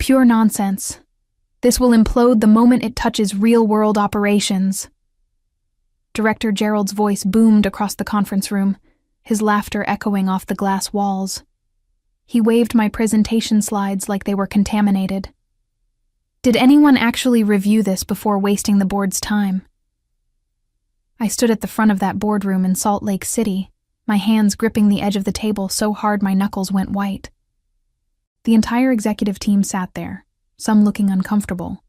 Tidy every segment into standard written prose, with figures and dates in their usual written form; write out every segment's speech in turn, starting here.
Pure nonsense. This will implode the moment it touches real-world operations. Director Gerald's voice boomed across the conference room, his laughter echoing off the glass walls. He waved my presentation slides like they were contaminated. Did anyone actually review this before wasting the board's time? I stood at the front of that boardroom in Salt Lake City, my hands gripping the edge of the table so hard my knuckles went white. The entire executive team sat there, some looking uncomfortable,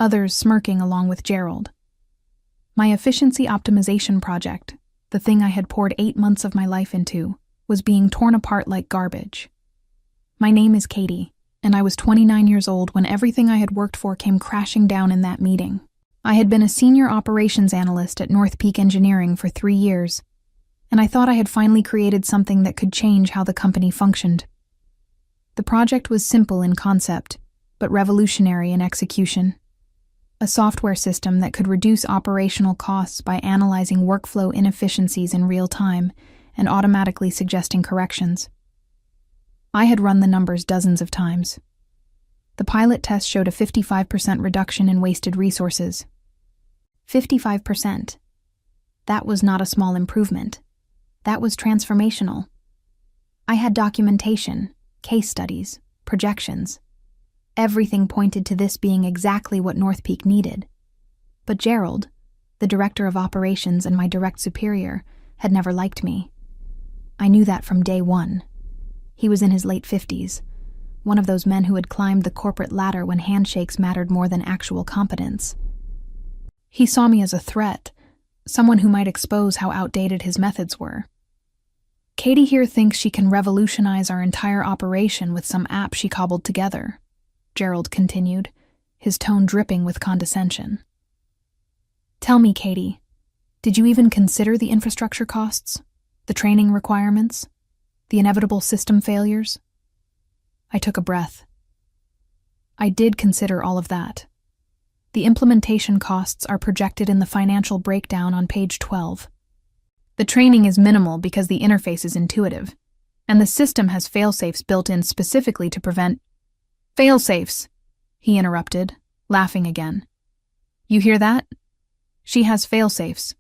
others smirking along with Gerald. My efficiency optimization project, the thing I had poured 8 months of my life into, was being torn apart like garbage. My name is Katie, and I was 29 years old when everything I had worked for came crashing down in that meeting. I had been a senior operations analyst at North Peak Engineering for 3 years, and I thought I had finally created something that could change how the company functioned. The project was simple in concept, but revolutionary in execution. A software system that could reduce operational costs by analyzing workflow inefficiencies in real time and automatically suggesting corrections. I had run the numbers dozens of times. The pilot test showed a 55% reduction in wasted resources. 55%. That was not a small improvement. That was transformational. I had documentation, case studies, projections. Everything pointed to this being exactly what North Peak needed. But Gerald, the director of operations and my direct superior, had never liked me. I knew that from day one. He was in his late 50s, one of those men who had climbed the corporate ladder when handshakes mattered more than actual competence. He saw me as a threat, someone who might expose how outdated his methods were. Katie here thinks she can revolutionize our entire operation with some app she cobbled together, Gerald continued, his tone dripping with condescension. Tell me, Katie, did you even consider the infrastructure costs, the training requirements, the inevitable system failures? I took a breath. I did consider all of that. The implementation costs are projected in the financial breakdown on page 12. The training is minimal because the interface is intuitive, and the system has fail-safes built in specifically to prevent— Fail-safes, he interrupted, laughing again. You hear that? She has fail-safes.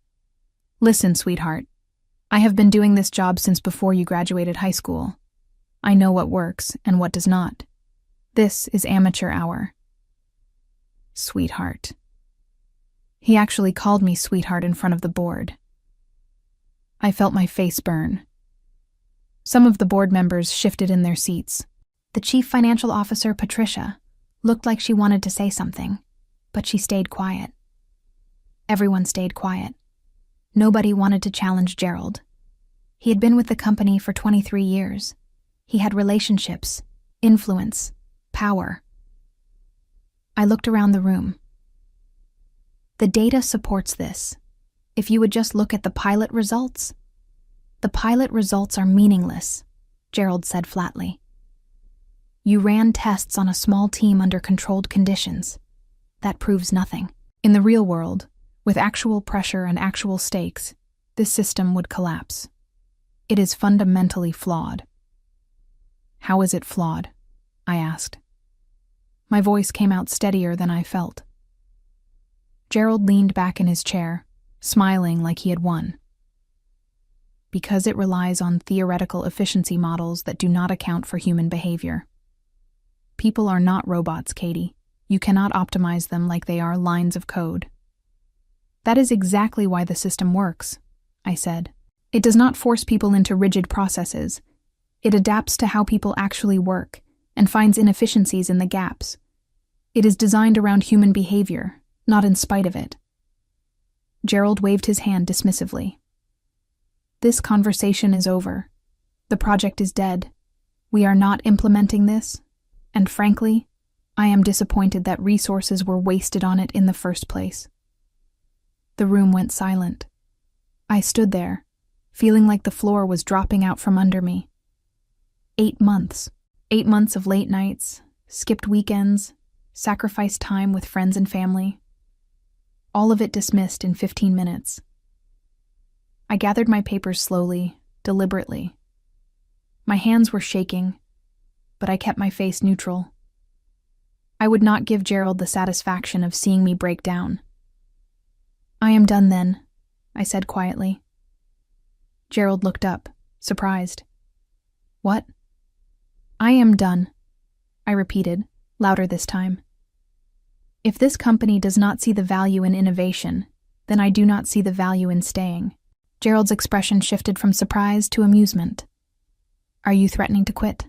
Listen, sweetheart. I have been doing this job since before you graduated high school. I know what works and what does not. This is amateur hour. Sweetheart. He actually called me sweetheart in front of the board. I felt my face burn. Some of the board members shifted in their seats. The chief financial officer, Patricia, looked like she wanted to say something, but she stayed quiet. Everyone stayed quiet. Nobody wanted to challenge Gerald. He had been with the company for 23 years. He had relationships, influence, power. I looked around the room. The data supports this. If you would just look at the pilot results. The pilot results are meaningless, Gerald said flatly. You ran tests on a small team under controlled conditions. That proves nothing. In the real world, with actual pressure and actual stakes, this system would collapse. It is fundamentally flawed. How is it flawed? I asked. My voice came out steadier than I felt. Gerald leaned back in his chair, smiling like he had won. Because it relies on theoretical efficiency models that do not account for human behavior. People are not robots, Katie. You cannot optimize them like they are lines of code. That is exactly why the system works, I said. It does not force people into rigid processes. It adapts to how people actually work and finds inefficiencies in the gaps. It is designed around human behavior, not in spite of it. Gerald waved his hand dismissively. This conversation is over. The project is dead. We are not implementing this, and frankly, I am disappointed that resources were wasted on it in the first place. The room went silent. I stood there, feeling like the floor was dropping out from under me. 8 months. 8 months of late nights, skipped weekends, sacrificed time with friends and family. All of it dismissed in 15 minutes. I gathered my papers slowly, deliberately. My hands were shaking, but I kept my face neutral. I would not give Gerald the satisfaction of seeing me break down. "I am done then," I said quietly. Gerald looked up, surprised. "What?" "I am done," I repeated, louder this time. "If this company does not see the value in innovation, then I do not see the value in staying." Gerald's expression shifted from surprise to amusement. "Are you threatening to quit?"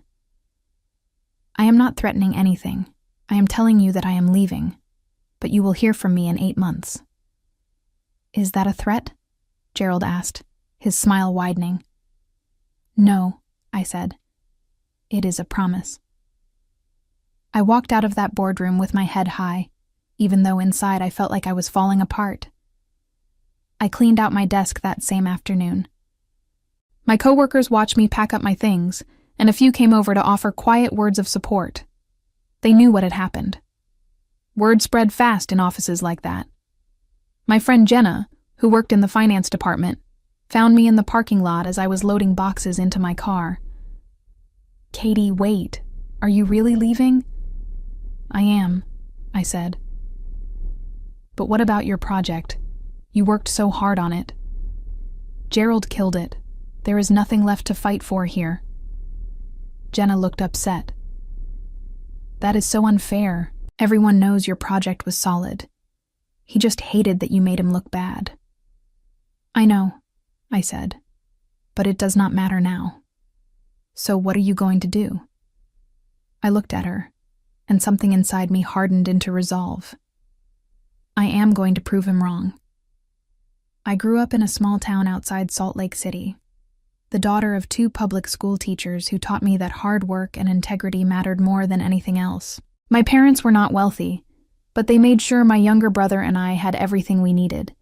"I am not threatening anything. I am telling you that I am leaving, but you will hear from me in 8 months." "Is that a threat?" Gerald asked, his smile widening. "No," I said. "It is a promise." I walked out of that boardroom with my head high, even though inside I felt like I was falling apart. I cleaned out my desk that same afternoon. My coworkers watched me pack up my things, and a few came over to offer quiet words of support. They knew what had happened. Word spread fast in offices like that. My friend Jenna, who worked in the finance department, found me in the parking lot as I was loading boxes into my car. "Katie, wait. Are you really leaving?" "I am," I said. "But what about your project? You worked so hard on it." "Gerald killed it. There is nothing left to fight for here." Jenna looked upset. "That is so unfair. Everyone knows your project was solid. He just hated that you made him look bad." "I know," I said, "but it does not matter now. So what are you going to do?" I looked at her, and something inside me hardened into resolve. I am going to prove him wrong. I grew up in a small town outside Salt Lake City, the daughter of 2 public school teachers who taught me that hard work and integrity mattered more than anything else. My parents were not wealthy, but they made sure my younger brother and I had everything we needed.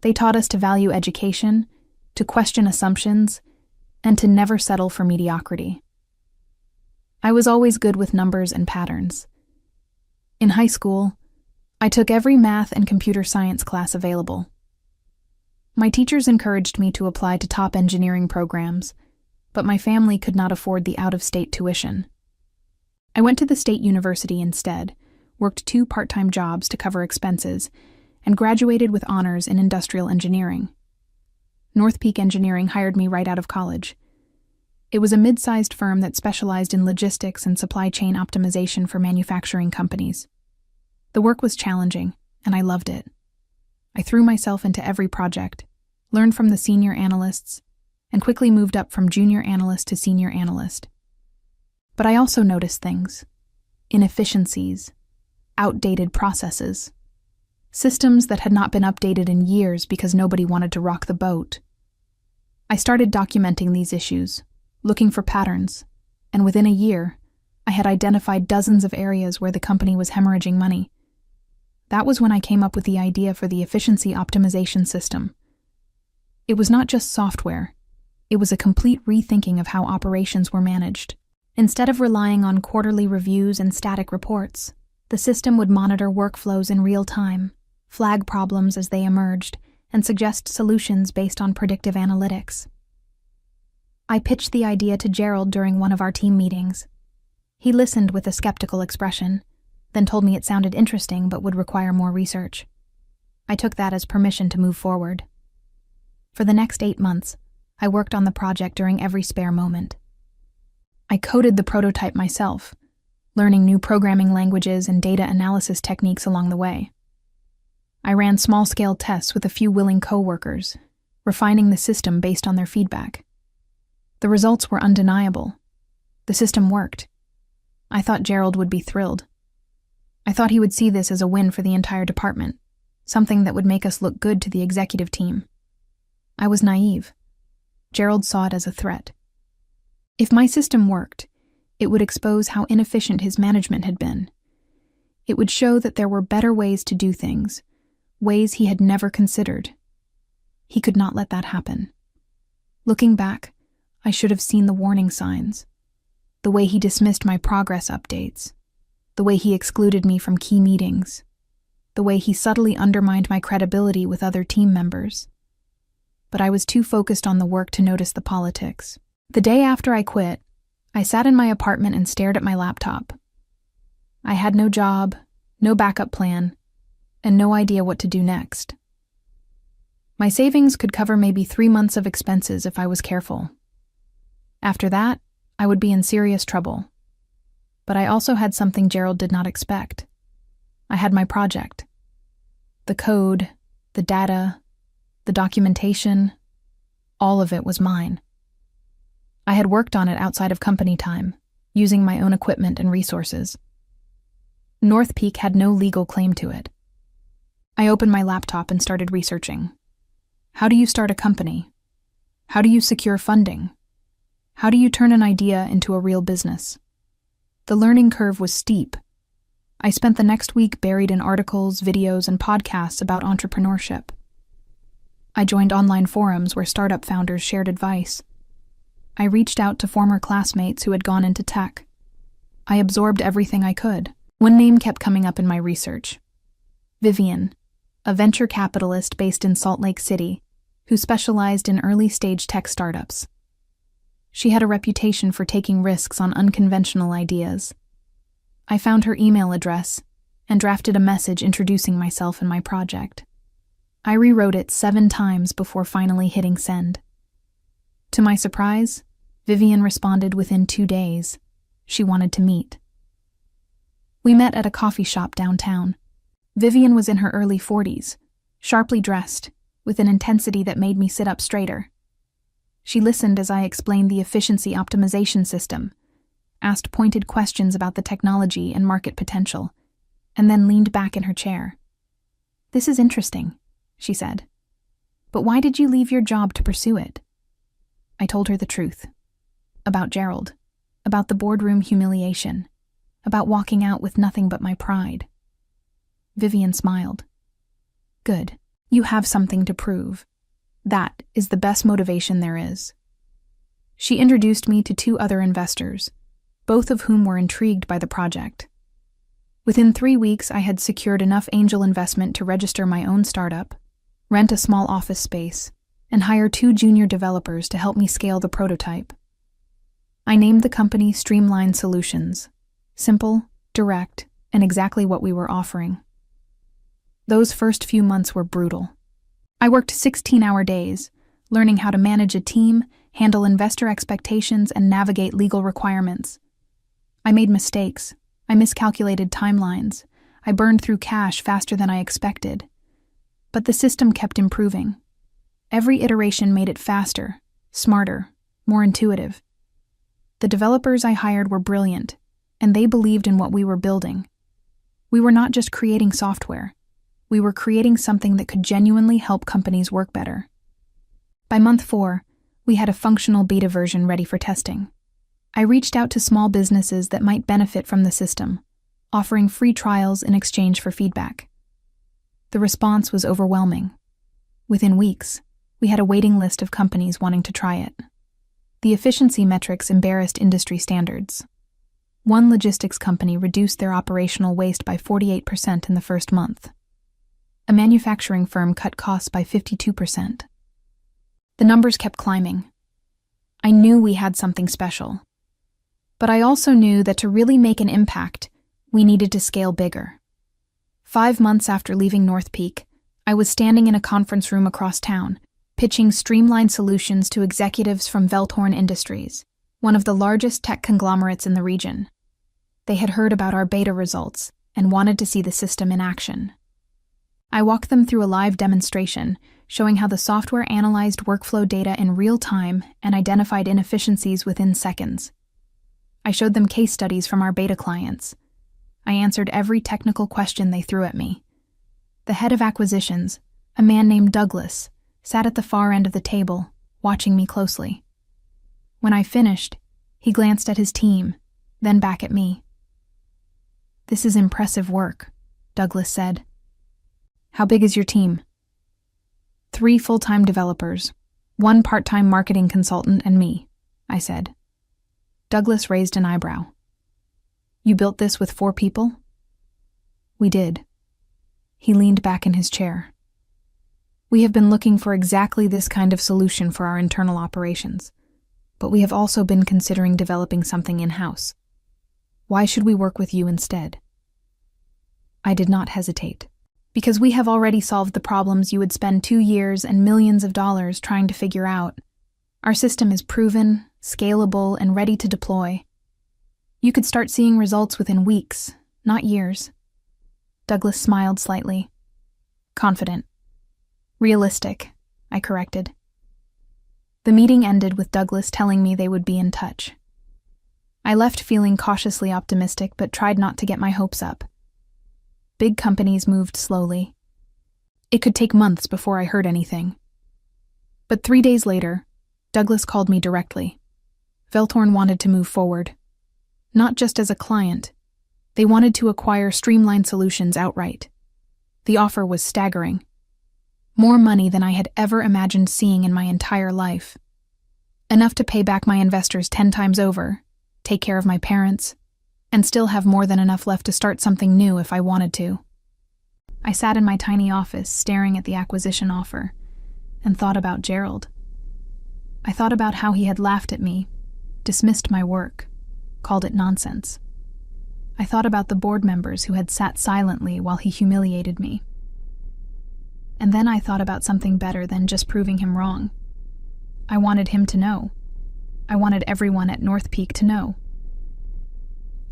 They taught us to value education, to question assumptions, and to never settle for mediocrity. I was always good with numbers and patterns. In high school, I took every math and computer science class available. My teachers encouraged me to apply to top engineering programs, but my family could not afford the out-of-state tuition. I went to the state university instead, worked 2 part-time jobs to cover expenses, and graduated with honors in industrial engineering. North Peak Engineering hired me right out of college. It was a mid-sized firm that specialized in logistics and supply chain optimization for manufacturing companies. The work was challenging, and I loved it. I threw myself into every project, learned from the senior analysts, and quickly moved up from junior analyst to senior analyst. But I also noticed things: inefficiencies, outdated processes, systems that had not been updated in years because nobody wanted to rock the boat. I started documenting these issues, looking for patterns, and within a year, I had identified dozens of areas where the company was hemorrhaging money. That was when I came up with the idea for the efficiency optimization system. It was not just software. It was a complete rethinking of how operations were managed. Instead of relying on quarterly reviews and static reports, the system would monitor workflows in real time, flag problems as they emerged, and suggest solutions based on predictive analytics. I pitched the idea to Gerald during one of our team meetings. He listened with a skeptical expression, then told me it sounded interesting but would require more research. I took that as permission to move forward. For the next 8 months, I worked on the project during every spare moment. I coded the prototype myself, learning new programming languages and data analysis techniques along the way. I ran small-scale tests with a few willing coworkers, refining the system based on their feedback. The results were undeniable. The system worked. I thought Gerald would be thrilled. I thought he would see this as a win for the entire department, something that would make us look good to the executive team. I was naive. Gerald saw it as a threat. If my system worked, it would expose how inefficient his management had been. It would show that there were better ways to do things, ways he had never considered. He could not let that happen. Looking back, I should have seen the warning signs. The way he dismissed my progress updates. The way he excluded me from key meetings. The way he subtly undermined my credibility with other team members. But I was too focused on the work to notice the politics. The day after I quit, I sat in my apartment and stared at my laptop. I had no job, no backup plan, and no idea what to do next. My savings could cover maybe 3 months of expenses if I was careful. After that, I would be in serious trouble. But I also had something Gerald did not expect. I had my project. The code, the data, the documentation, all of it was mine. I had worked on it outside of company time, using my own equipment and resources. North Peak had no legal claim to it. I opened my laptop and started researching. How do you start a company? How do you secure funding? How do you turn an idea into a real business? The learning curve was steep. I spent the next week buried in articles, videos, and podcasts about entrepreneurship. I joined online forums where startup founders shared advice. I reached out to former classmates who had gone into tech. I absorbed everything I could. One name kept coming up in my research. Vivian, a venture capitalist based in Salt Lake City, who specialized in early-stage tech startups. She had a reputation for taking risks on unconventional ideas. I found her email address and drafted a message introducing myself and my project. I rewrote it 7 times before finally hitting send. To my surprise, Vivian responded within 2 days. She wanted to meet. We met at a coffee shop downtown. Vivian was in her early 40s, sharply dressed, with an intensity that made me sit up straighter. She listened as I explained the efficiency optimization system, asked pointed questions about the technology and market potential, and then leaned back in her chair. "This is interesting," she said. "But why did you leave your job to pursue it?" I told her the truth. About Gerald, about the boardroom humiliation, about walking out with nothing but my pride. Vivian smiled. "Good. You have something to prove. That is the best motivation there is." She introduced me to 2 other investors, both of whom were intrigued by the project. Within 3 weeks, I had secured enough angel investment to register my own startup, rent a small office space, and hire 2 junior developers to help me scale the prototype. I named the company Streamline Solutions. Simple, direct, and exactly what we were offering. Those first few months were brutal. I worked 16-hour days, learning how to manage a team, handle investor expectations, and navigate legal requirements. I made mistakes. I miscalculated timelines. I burned through cash faster than I expected. But the system kept improving. Every iteration made it faster, smarter, more intuitive. The developers I hired were brilliant, and they believed in what we were building. We were not just creating software. We were creating something that could genuinely help companies work better. By month 4, we had a functional beta version ready for testing. I reached out to small businesses that might benefit from the system, offering free trials in exchange for feedback. The response was overwhelming. Within weeks, we had a waiting list of companies wanting to try it. The efficiency metrics embarrassed industry standards. One logistics company reduced their operational waste by 48% in the first month. A manufacturing firm cut costs by 52%. The numbers kept climbing. I knew we had something special. But I also knew that to really make an impact, we needed to scale bigger. 5 months after leaving North Peak, I was standing in a conference room across town, pitching Streamline Solutions to executives from Velthorn Industries, one of the largest tech conglomerates in the region. They had heard about our beta results and wanted to see the system in action. I walked them through a live demonstration, showing how the software analyzed workflow data in real time and identified inefficiencies within seconds. I showed them case studies from our beta clients. I answered every technical question they threw at me. The head of acquisitions, a man named Douglas, sat at the far end of the table, watching me closely. When I finished, he glanced at his team, then back at me. "This is impressive work," Douglas said. "How big is your team?" 3 full-time developers, 1 part-time marketing consultant, and me, I said. Douglas raised an eyebrow. "You built this with 4 people?" "We did." He leaned back in his chair. "We have been looking for exactly this kind of solution for our internal operations, but we have also been considering developing something in-house. Why should we work with you instead?" I did not hesitate. Because we have already solved the problems you would spend 2 years and millions of dollars trying to figure out. Our system is proven, scalable, and ready to deploy. You could start seeing results within weeks, not years. Douglas smiled slightly. Confident. Realistic, I corrected. The meeting ended with Douglas telling me they would be in touch. I left feeling cautiously optimistic but tried not to get my hopes up. Big companies moved slowly. It could take months before I heard anything. But 3 days later, Douglas called me directly. Velthorn wanted to move forward. Not just as a client. They wanted to acquire Streamline Solutions outright. The offer was staggering. More money than I had ever imagined seeing in my entire life. Enough to pay back my investors 10 times over, take care of my parents, and still have more than enough left to start something new if I wanted to. I sat in my tiny office staring at the acquisition offer and thought about Gerald. I thought about how he had laughed at me, dismissed my work, called it nonsense. I thought about the board members who had sat silently while he humiliated me. And then I thought about something better than just proving him wrong. I wanted him to know. I wanted everyone at North Peak to know.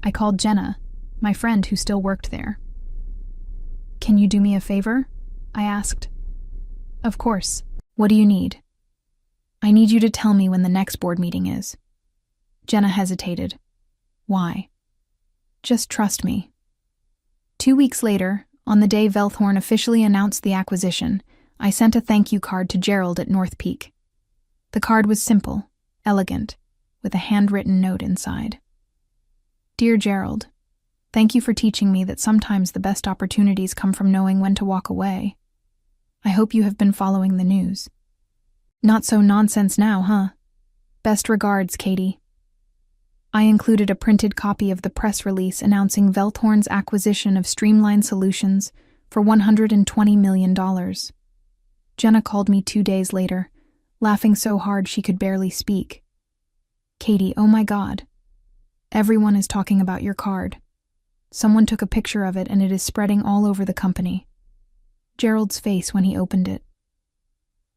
I called Jenna, my friend who still worked there. "Can you do me a favor?" I asked. "Of course. What do you need?" "I need you to tell me when the next board meeting is." Jenna hesitated. "Why?" "Just trust me." 2 weeks later, on the day Velthorn officially announced the acquisition, I sent a thank you card to Gerald at North Peak. The card was simple, elegant, with a handwritten note inside. "Dear Gerald, thank you for teaching me that sometimes the best opportunities come from knowing when to walk away. I hope you have been following the news. Not so nonsense now, huh? Best regards, Katie." I included a printed copy of the press release announcing Velthorn's acquisition of Streamline Solutions for $120 million. Jenna called me 2 days later, laughing so hard she could barely speak. "Katie, oh my God. Everyone is talking about your card. Someone took a picture of it and it is spreading all over the company." Gerald's face when he opened it.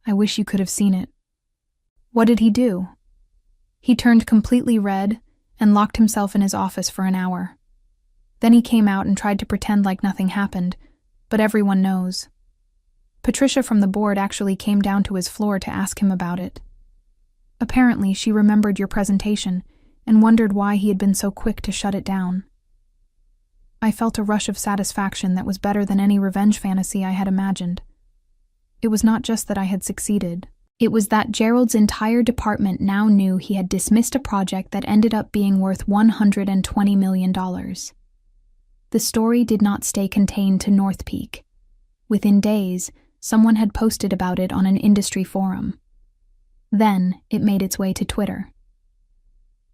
I wish you could have seen it. What did he do? He turned completely red and locked himself in his office for an hour. Then he came out and tried to pretend like nothing happened, but everyone knows. Patricia from the board actually came down to his floor to ask him about it. Apparently, she remembered your presentation and wondered why he had been so quick to shut it down. I felt a rush of satisfaction that was better than any revenge fantasy I had imagined. It was not just that I had succeeded. It was that Gerald's entire department now knew he had dismissed a project that ended up being worth $120 million. The story did not stay contained to North Peak. Within days, someone had posted about it on an industry forum. Then, it made its way to Twitter.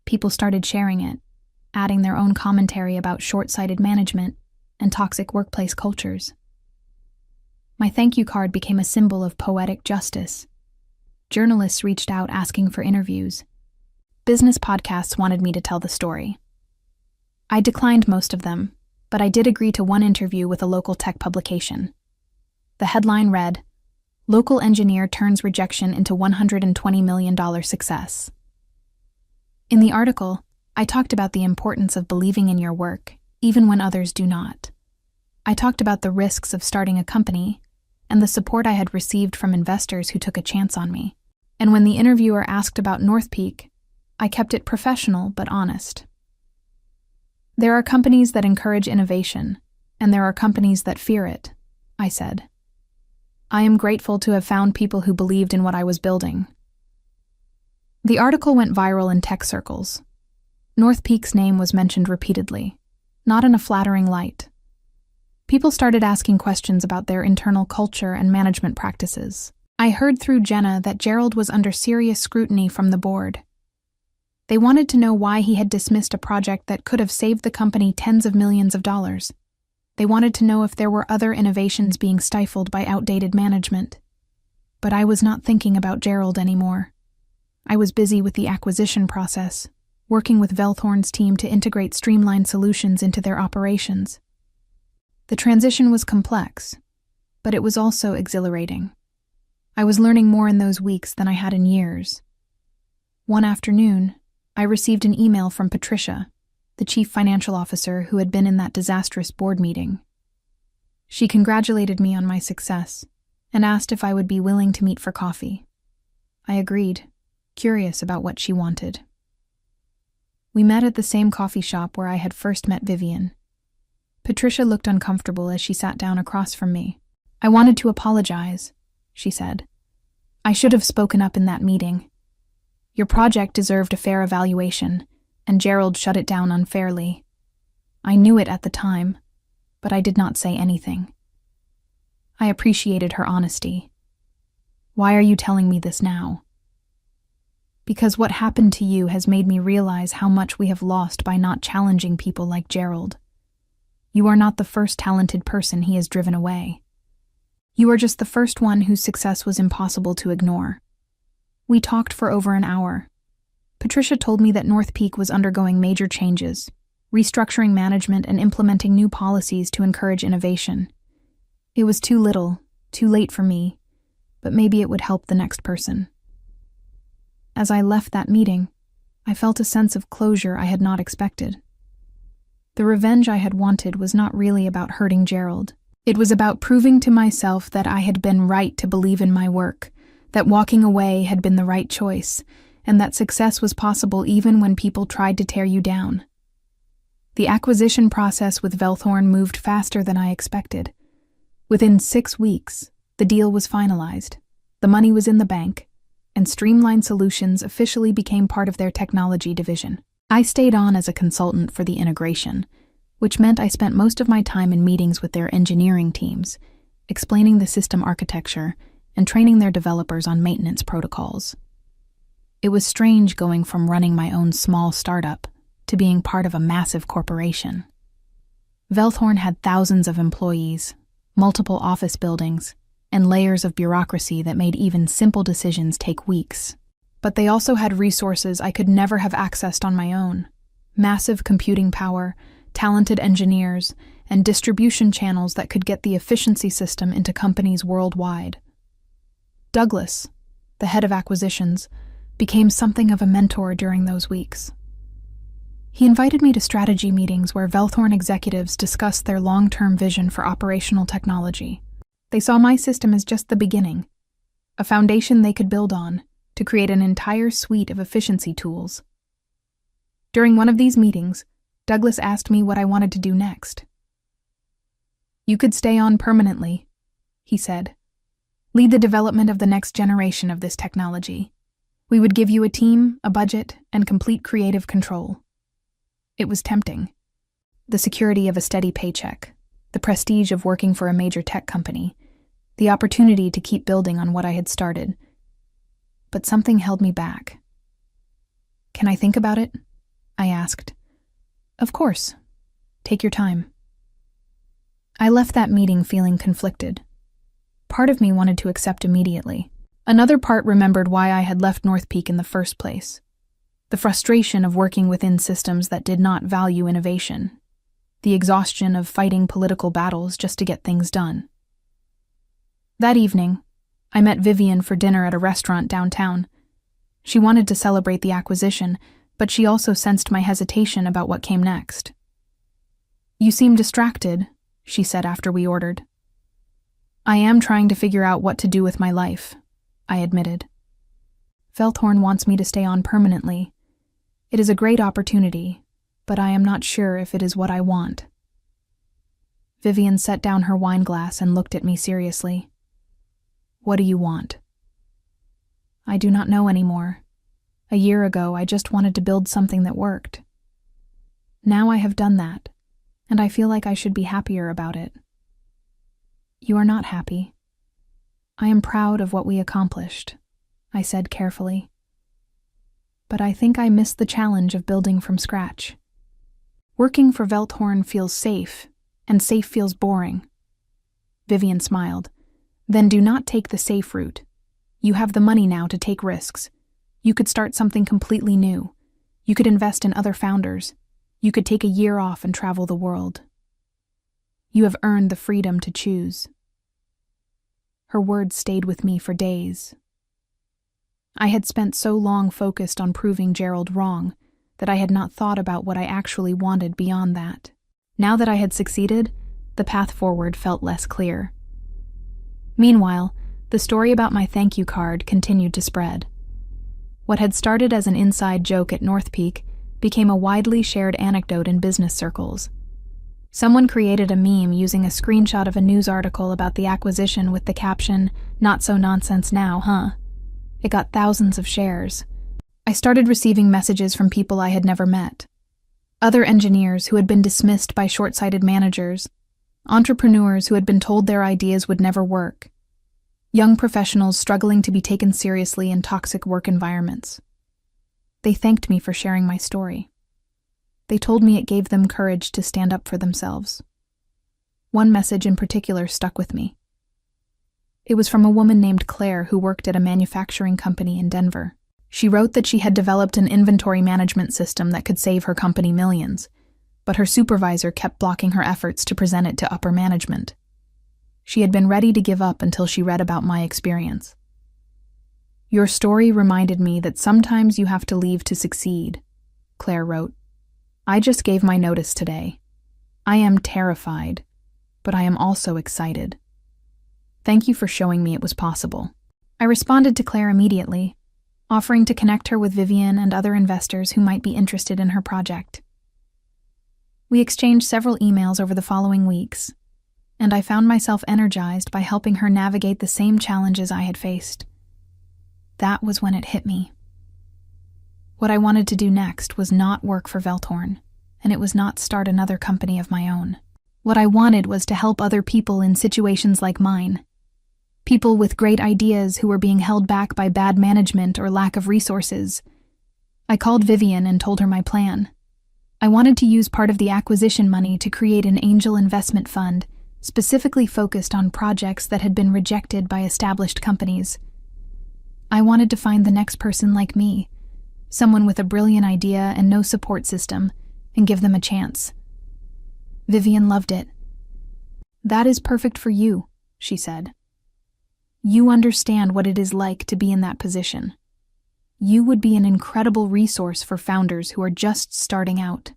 People started sharing it, adding their own commentary about short-sighted management and toxic workplace cultures. My thank you card became a symbol of poetic justice. Journalists reached out asking for interviews. Business podcasts wanted me to tell the story. I declined most of them, but I did agree to one interview with a local tech publication. The headline read, "Local engineer turns rejection into $120 million success." In the article, I talked about the importance of believing in your work, even when others do not. I talked about the risks of starting a company and the support I had received from investors who took a chance on me. And when the interviewer asked about North Peak, I kept it professional but honest. There are companies that encourage innovation, and there are companies that fear it, I said. I am grateful to have found people who believed in what I was building. The article went viral in tech circles. North Peak's name was mentioned repeatedly, not in a flattering light. People started asking questions about their internal culture and management practices. I heard through Jenna that Gerald was under serious scrutiny from the board. They wanted to know why he had dismissed a project that could have saved the company tens of millions of dollars. They wanted to know if there were other innovations being stifled by outdated management. But I was not thinking about Gerald anymore. I was busy with the acquisition process, working with Velthorn's team to integrate Streamline Solutions into their operations. The transition was complex, but it was also exhilarating. I was learning more in those weeks than I had in years. One afternoon, I received an email from Patricia, the chief financial officer who had been in that disastrous board meeting. She congratulated me on my success and asked if I would be willing to meet for coffee. I agreed, curious about what she wanted. We met at the same coffee shop where I had first met Vivian. Patricia looked uncomfortable as she sat down across from me. "I wanted to apologize," she said. "I should have spoken up in that meeting. Your project deserved a fair evaluation, and Gerald shut it down unfairly. I knew it at the time, but I did not say anything." I appreciated her honesty. "Why are you telling me this now?" "Because what happened to you has made me realize how much we have lost by not challenging people like Gerald. You are not the first talented person he has driven away. You are just the first one whose success was impossible to ignore." We talked for over an hour. Patricia told me that North Peak was undergoing major changes, restructuring management and implementing new policies to encourage innovation. It was too little, too late for me, but maybe it would help the next person. As I left that meeting, I felt a sense of closure I had not expected. The revenge I had wanted was not really about hurting Gerald. It was about proving to myself that I had been right to believe in my work, that walking away had been the right choice, and that success was possible even when people tried to tear you down. The acquisition process with Velthorn moved faster than I expected. Within 6 weeks, the deal was finalized, the money was in the bank, and Streamline Solutions officially became part of their technology division. I stayed on as a consultant for the integration, which meant I spent most of my time in meetings with their engineering teams, explaining the system architecture and training their developers on maintenance protocols. It was strange going from running my own small startup to being part of a massive corporation. Velthorn had thousands of employees, multiple office buildings, and layers of bureaucracy that made even simple decisions take weeks. But they also had resources I could never have accessed on my own: massive computing power, talented engineers, and distribution channels that could get the efficiency system into companies worldwide. Douglas, the head of acquisitions, became something of a mentor during those weeks. He invited me to strategy meetings where Velthorn executives discussed their long-term vision for operational technology. They saw my system as just the beginning, a foundation they could build on to create an entire suite of efficiency tools. During one of these meetings, Douglas asked me what I wanted to do next. "You could stay on permanently," he said. "Lead the development of the next generation of this technology. We would give you a team, a budget, and complete creative control." It was tempting. The security of a steady paycheck, the prestige of working for a major tech company, the opportunity to keep building on what I had started. But something held me back. "Can I think about it?" I asked. "Of course. Take your time." I left that meeting feeling conflicted. Part of me wanted to accept immediately. Another part remembered why I had left North Peak in the first place. The frustration of working within systems that did not value innovation. The exhaustion of fighting political battles just to get things done. That evening, I met Vivian for dinner at a restaurant downtown. She wanted to celebrate the acquisition, but she also sensed my hesitation about what came next. "You seem distracted," she said after we ordered. "I am trying to figure out what to do with my life," I admitted. "Velthorn wants me to stay on permanently. It is a great opportunity, but I am not sure if it is what I want." Vivian set down her wine glass and looked at me seriously. "What do you want?" "I do not know anymore. A year ago, I just wanted to build something that worked. Now I have done that, and I feel like I should be happier about it." "You are not happy." "I am proud of what we accomplished," I said carefully. "But I think I missed the challenge of building from scratch. Working for Velthorn feels safe, and safe feels boring." Vivian smiled. "Then do not take the safe route. You have the money now to take risks. You could start something completely new. You could invest in other founders. You could take a year off and travel the world." You have earned the freedom to choose." Her words stayed with me for days. I had spent so long focused on proving Gerald wrong that I had not thought about what I actually wanted beyond that. Now that I had succeeded, the path forward felt less clear. Meanwhile, the story about my thank you card continued to spread. What had started as an inside joke at North Peak became a widely shared anecdote in business circles. Someone created a meme using a screenshot of a news article about the acquisition with the caption, "Not so nonsense now, huh?" It got thousands of shares. I started receiving messages from people I had never met. Other engineers who had been dismissed by short-sighted managers, entrepreneurs who had been told their ideas would never work, young professionals struggling to be taken seriously in toxic work environments. They thanked me for sharing my story. They told me it gave them courage to stand up for themselves. One message in particular stuck with me. It was from a woman named Claire who worked at a manufacturing company in Denver. She wrote that she had developed an inventory management system that could save her company millions, but her supervisor kept blocking her efforts to present it to upper management. She had been ready to give up until she read about my experience. "Your story reminded me that sometimes you have to leave to succeed," Claire wrote. "I just gave my notice today. I am terrified, but I am also excited. Thank you for showing me it was possible." I responded to Claire immediately, offering to connect her with Vivian and other investors who might be interested in her project. We exchanged several emails over the following weeks, and I found myself energized by helping her navigate the same challenges I had faced. That was when it hit me. What I wanted to do next was not work for Velthorn, and it was not start another company of my own. What I wanted was to help other people in situations like mine. People with great ideas who were being held back by bad management or lack of resources. I called Vivian and told her my plan. I wanted to use part of the acquisition money to create an angel investment fund specifically focused on projects that had been rejected by established companies. I wanted to find the next person like me, someone with a brilliant idea and no support system, and give them a chance. Vivian loved it. "That is perfect for you," she said. "You understand what it is like to be in that position. You would be an incredible resource for founders who are just starting out."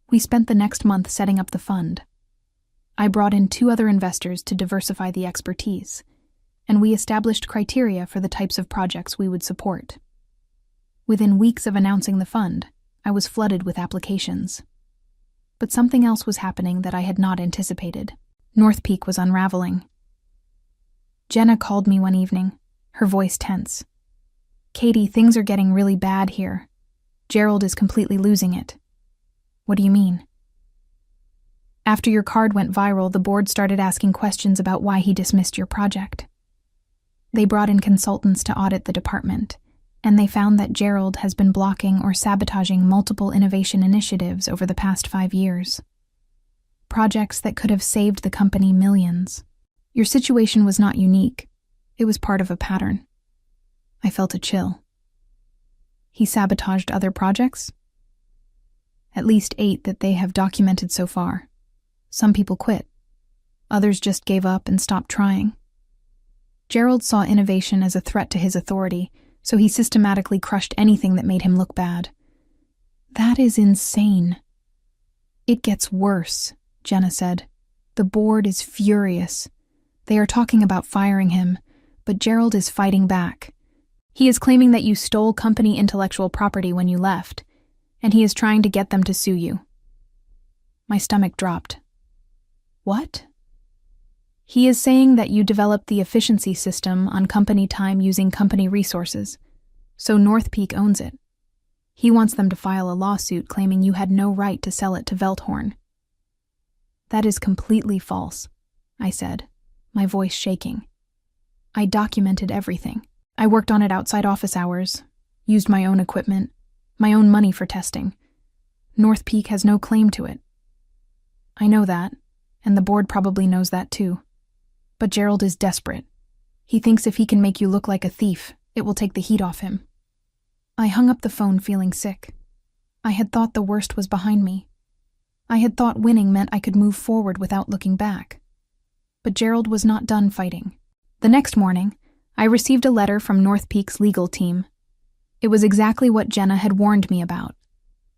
We spent the next month setting up the fund. I brought in 2 other investors to diversify the expertise, and we established criteria for the types of projects we would support. Within weeks of announcing the fund, I was flooded with applications. But something else was happening that I had not anticipated. North Peak was unraveling. Jenna called me one evening, her voice tense. "Katie, things are getting really bad here. Gerald is completely losing it." "What do you mean?" "After your card went viral, the board started asking questions about why he dismissed your project. They brought in consultants to audit the department, and they found that Gerald has been blocking or sabotaging multiple innovation initiatives over the past 5 years. Projects that could have saved the company millions. Your situation was not unique. It was part of a pattern." I felt a chill. "He sabotaged other projects?" "At least 8 that they have documented so far. Some people quit. Others just gave up and stopped trying. Gerald saw innovation as a threat to his authority, so he systematically crushed anything that made him look bad." "That is insane." "It gets worse," Jenna said. "The board is furious. They are talking about firing him, but Gerald is fighting back. He is claiming that you stole company intellectual property when you left, and he is trying to get them to sue you." My stomach dropped. "What?" "He is saying that you developed the efficiency system on company time using company resources, so North Peak owns it. He wants them to file a lawsuit claiming you had no right to sell it to Velthorn." "That is completely false," I said, my voice shaking. "I documented everything. I worked on it outside office hours, used my own equipment, my own money for testing. North Peak has no claim to it." "I know that, and the board probably knows that too. But Gerald is desperate. He thinks if he can make you look like a thief, it will take the heat off him." I hung up the phone feeling sick. I had thought the worst was behind me. I had thought winning meant I could move forward without looking back. But Gerald was not done fighting. The next morning, I received a letter from North Peak's legal team. It was exactly what Jenna had warned me about.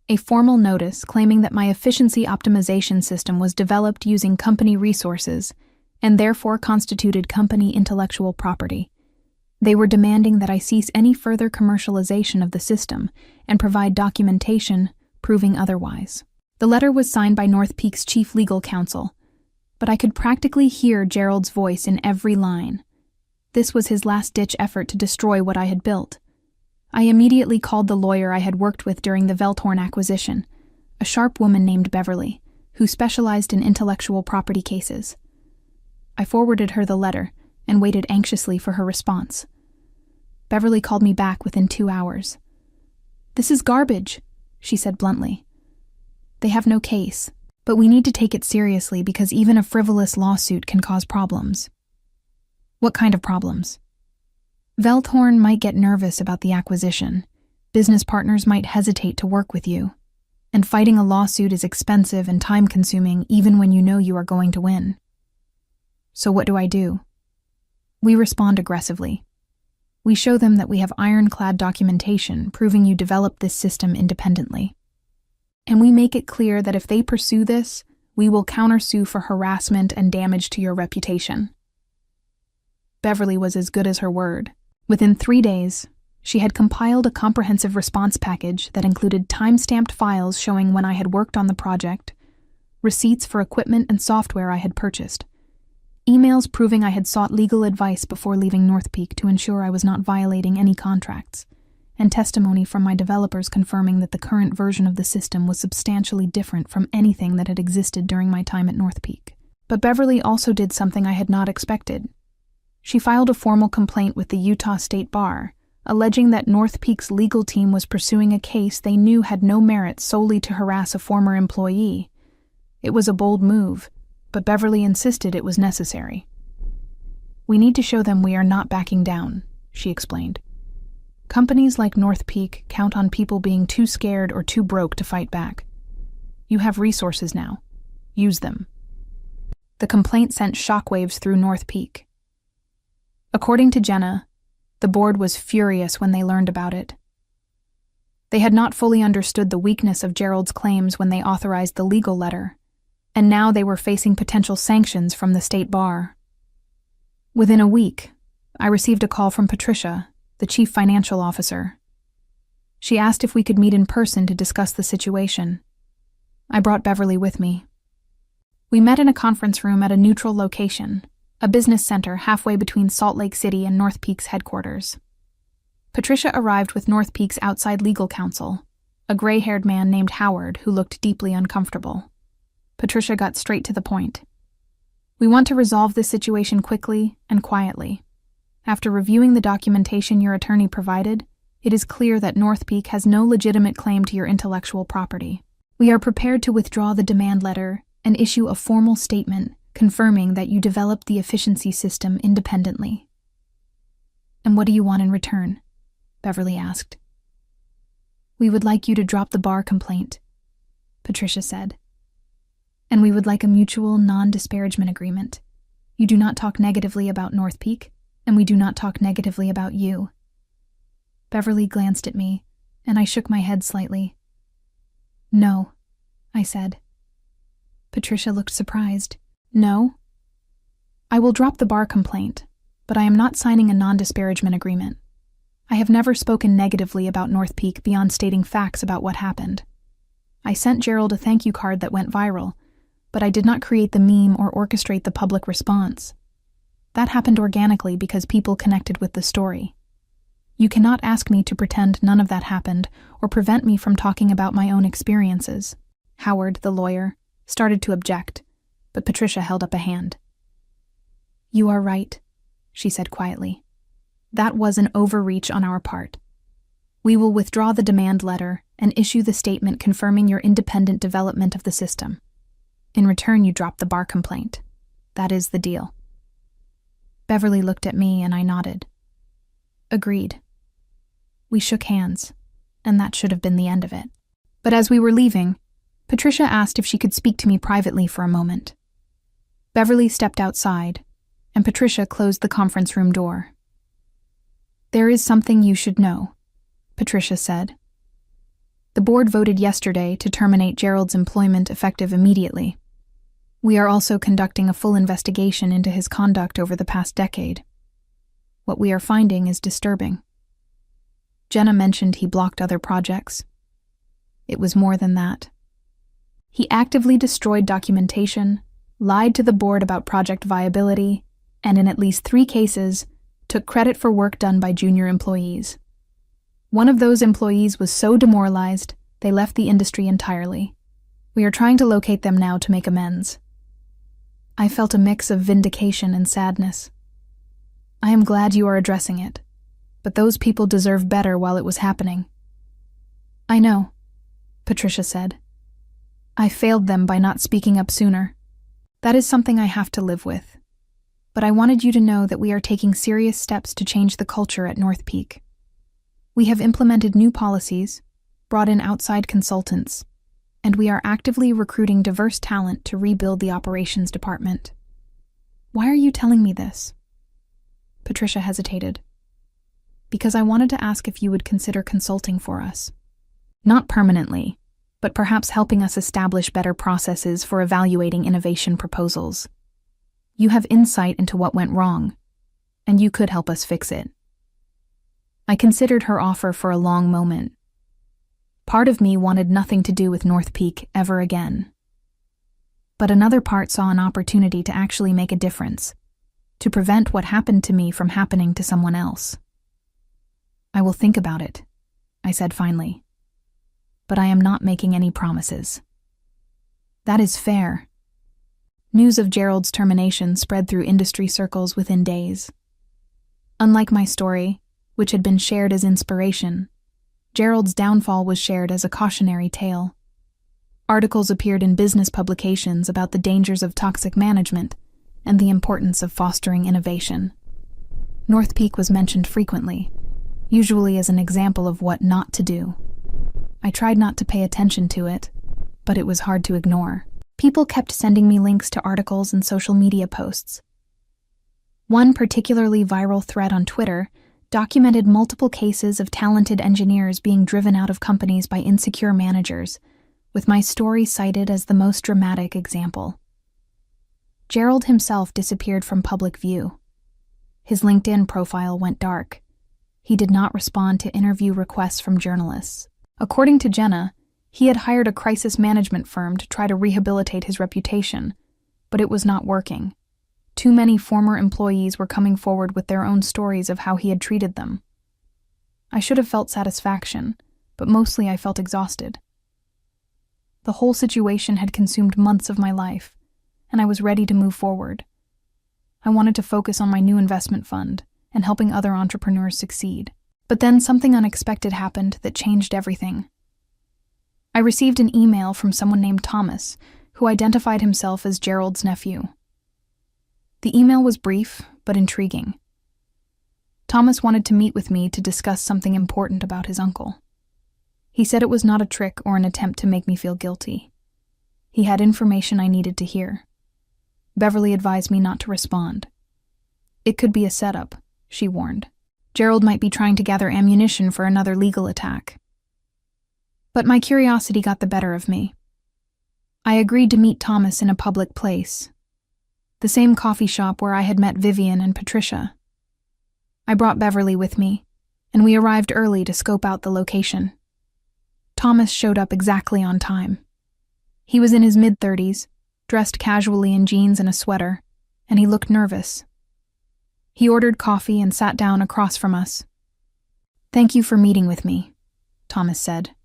A formal notice claiming that my efficiency optimization system was developed using company resources and therefore constituted company intellectual property. They were demanding that I cease any further commercialization of the system and provide documentation proving otherwise. The letter was signed by North Peak's chief legal counsel, but I could practically hear Gerald's voice in every line. This was his last-ditch effort to destroy what I had built. I immediately called the lawyer I had worked with during the Velthorn acquisition, a sharp woman named Beverly, who specialized in intellectual property cases. I forwarded her the letter and waited anxiously for her response. Beverly called me back within 2 hours. "This is garbage," she said bluntly. "They have no case, but we need to take it seriously because even a frivolous lawsuit can cause problems." "What kind of problems?" "Velthorn might get nervous about the acquisition. Business partners might hesitate to work with you. And fighting a lawsuit is expensive and time-consuming even when you know you are going to win." "So what do I do?" "We respond aggressively. We show them that we have ironclad documentation proving you developed this system independently. And we make it clear that if they pursue this, we will countersue for harassment and damage to your reputation." Beverly was as good as her word. Within 3 days, she had compiled a comprehensive response package that included time-stamped files showing when I had worked on the project, receipts for equipment and software I had purchased, emails proving I had sought legal advice before leaving North Peak to ensure I was not violating any contracts, and testimony from my developers confirming that the current version of the system was substantially different from anything that had existed during my time at North Peak. But Beverly also did something I had not expected. She filed a formal complaint with the Utah State Bar, alleging that North Peak's legal team was pursuing a case they knew had no merit solely to harass a former employee. It was a bold move, but Beverly insisted it was necessary. "We need to show them we are not backing down," she explained. "Companies like North Peak count on people being too scared or too broke to fight back. You have resources now. Use them." The complaint sent shockwaves through North Peak. According to Jenna, the board was furious when they learned about it. They had not fully understood the weakness of Gerald's claims when they authorized the legal letter, and now they were facing potential sanctions from the state bar. Within a week, I received a call from Patricia, the chief financial officer. She asked if we could meet in person to discuss the situation. I brought Beverly with me. We met in a conference room at a neutral location, a business center halfway between Salt Lake City and North Peak's headquarters. Patricia arrived with North Peak's outside legal counsel, a gray-haired man named Howard who looked deeply uncomfortable. Patricia got straight to the point. "We want to resolve this situation quickly and quietly. After reviewing the documentation your attorney provided, it is clear that North Peak has no legitimate claim to your intellectual property. We are prepared to withdraw the demand letter and issue a formal statement confirming that you developed the efficiency system independently." "And what do you want in return?" Beverly asked. "We would like you to drop the bar complaint," Patricia said. "And we would like a mutual non-disparagement agreement. You do not talk negatively about North Peak, and we do not talk negatively about you." Beverly glanced at me, and I shook my head slightly. "No," I said. Patricia looked surprised. "No? I will drop the bar complaint, but I am not signing a non-disparagement agreement. I have never spoken negatively about North Peak beyond stating facts about what happened. I sent Gerald a thank you card that went viral, but I did not create the meme or orchestrate the public response. That happened organically because people connected with the story. You cannot ask me to pretend none of that happened or prevent me from talking about my own experiences." Howard, the lawyer, started to object, but Patricia held up a hand. "You are right," she said quietly. "That was an overreach on our part. We will withdraw the demand letter and issue the statement confirming your independent development of the system. In return, you drop the bar complaint. That is the deal." Beverly looked at me and I nodded. Agreed. We shook hands, and that should have been the end of it. But as we were leaving, Patricia asked if she could speak to me privately for a moment. Beverly stepped outside, and Patricia closed the conference room door. "There is something you should know," Patricia said. "The board voted yesterday to terminate Gerald's employment effective immediately. We are also conducting a full investigation into his conduct over the past decade. What we are finding is disturbing. Jenna mentioned he blocked other projects. It was more than that. He actively destroyed documentation, lied to the board about project viability, and in at least 3 cases, took credit for work done by junior employees. One of those employees was so demoralized, they left the industry entirely. We are trying to locate them now to make amends." I felt a mix of vindication and sadness. "I am glad you are addressing it, but those people deserve better while it was happening." "I know," Patricia said. "I failed them by not speaking up sooner. That is something I have to live with. But I wanted you to know that we are taking serious steps to change the culture at North Peak. We have implemented new policies, brought in outside consultants, and we are actively recruiting diverse talent to rebuild the operations department." "Why are you telling me this?" Patricia hesitated. "Because I wanted to ask if you would consider consulting for us. Not permanently, but perhaps helping us establish better processes for evaluating innovation proposals. You have insight into what went wrong, and you could help us fix it." I considered her offer for a long moment. Part of me wanted nothing to do with North Peak ever again. But another part saw an opportunity to actually make a difference, to prevent what happened to me from happening to someone else. "I will think about it," I said finally. "But I am not making any promises." "That is fair." News of Gerald's termination spread through industry circles within days. Unlike my story, which had been shared as inspiration, Gerald's downfall was shared as a cautionary tale. Articles appeared in business publications about the dangers of toxic management and the importance of fostering innovation. North Peak was mentioned frequently, usually as an example of what not to do. I tried not to pay attention to it, but it was hard to ignore. People kept sending me links to articles and social media posts. One particularly viral thread on Twitter documented multiple cases of talented engineers being driven out of companies by insecure managers, with my story cited as the most dramatic example. Gerald himself disappeared from public view. His LinkedIn profile went dark. He did not respond to interview requests from journalists. According to Jenna, he had hired a crisis management firm to try to rehabilitate his reputation, but it was not working. Too many former employees were coming forward with their own stories of how he had treated them. I should have felt satisfaction, but mostly I felt exhausted. The whole situation had consumed months of my life, and I was ready to move forward. I wanted to focus on my new investment fund and helping other entrepreneurs succeed. But then something unexpected happened that changed everything. I received an email from someone named Thomas, who identified himself as Gerald's nephew. The email was brief, but intriguing. Thomas wanted to meet with me to discuss something important about his uncle. He said it was not a trick or an attempt to make me feel guilty. He had information I needed to hear. Beverly advised me not to respond. It could be a setup, she warned. Gerald might be trying to gather ammunition for another legal attack. But my curiosity got the better of me. I agreed to meet Thomas in a public place, the same coffee shop where I had met Vivian and Patricia. I brought Beverly with me, and we arrived early to scope out the location. Thomas showed up exactly on time. He was in his mid-30s, dressed casually in jeans and a sweater, and he looked nervous. He ordered coffee and sat down across from us. "Thank you for meeting with me," Thomas said.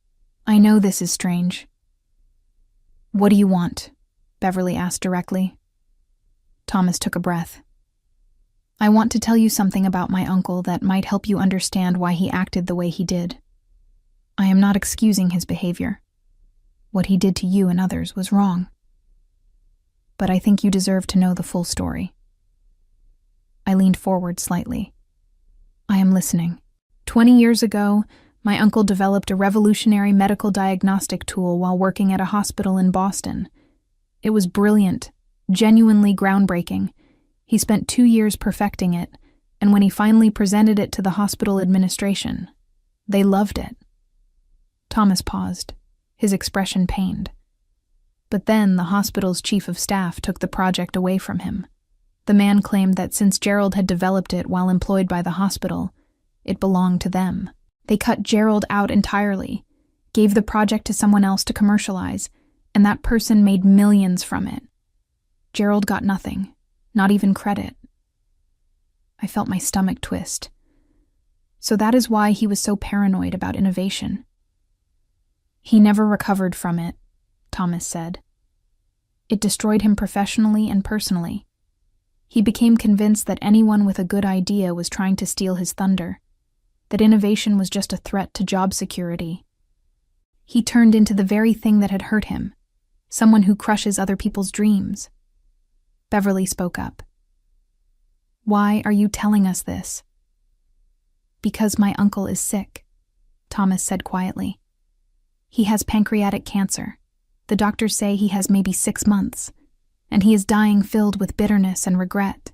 "I know this is strange." "What do you want?" Beverly asked directly. Thomas took a breath. "I want to tell you something about my uncle that might help you understand why he acted the way he did. I am not excusing his behavior. What he did to you and others was wrong. But I think you deserve to know the full story." I leaned forward slightly. "I am listening. 20 years ago, My uncle developed a revolutionary medical diagnostic tool while working at a hospital in Boston. It was brilliant, genuinely groundbreaking. He spent 2 years perfecting it, and when he finally presented it to the hospital administration, they loved it. Thomas paused, his expression pained. But then the hospital's chief of staff took the project away from him. The man claimed that since Gerald had developed it while employed by the hospital, it belonged to them. They cut Gerald out entirely, gave the project to someone else to commercialize, and that person made millions from it. Gerald got nothing, not even credit. I felt my stomach twist. So that is why he was so paranoid about innovation. He never recovered from it, Thomas said. It destroyed him professionally and personally. He became convinced that anyone with a good idea was trying to steal his thunder, that innovation was just a threat to job security. He turned into the very thing that had hurt him, someone who crushes other people's dreams. Beverly spoke up. Why are you telling us this? Because my uncle is sick, Thomas said quietly. He has pancreatic cancer. The doctors say he has maybe 6 months, and he is dying filled with bitterness and regret.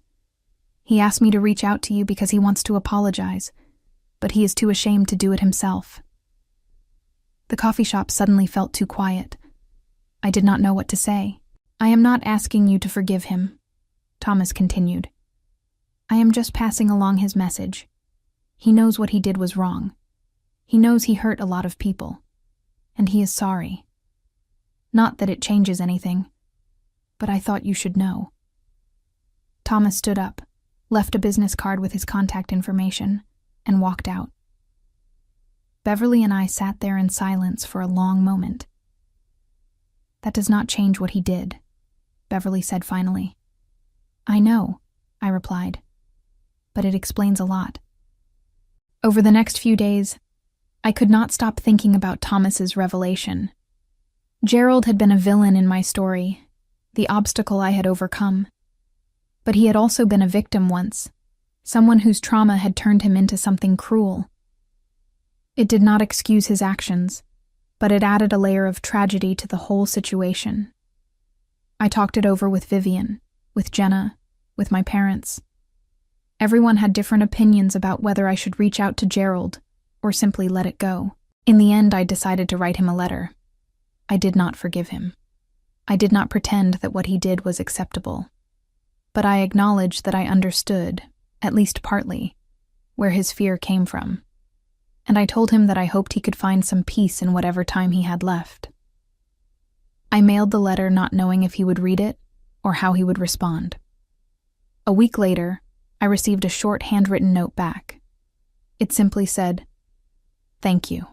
He asked me to reach out to you because he wants to apologize, but he is too ashamed to do it himself. The coffee shop suddenly felt too quiet. I did not know what to say. I am not asking you to forgive him, Thomas continued. I am just passing along his message. He knows what he did was wrong. He knows he hurt a lot of people, and he is sorry. Not that it changes anything, but I thought you should know. Thomas stood up, left a business card with his contact information, and walked out. Beverly and I sat there in silence for a long moment. That does not change what he did, Beverly said finally. I know, I replied, but it explains a lot. Over the next few days, I could not stop thinking about Thomas's revelation. Gerald had been a villain in my story, the obstacle I had overcome. But he had also been a victim once, someone whose trauma had turned him into something cruel. It did not excuse his actions, but it added a layer of tragedy to the whole situation. I talked it over with Vivian, with Jenna, with my parents. Everyone had different opinions about whether I should reach out to Gerald or simply let it go. In the end, I decided to write him a letter. I did not forgive him. I did not pretend that what he did was acceptable. But I acknowledged that I understood, at least partly, where his fear came from. And I told him that I hoped he could find some peace in whatever time he had left. I mailed the letter not knowing if he would read it or how he would respond. A week later, I received a short handwritten note back. It simply said, "Thank you.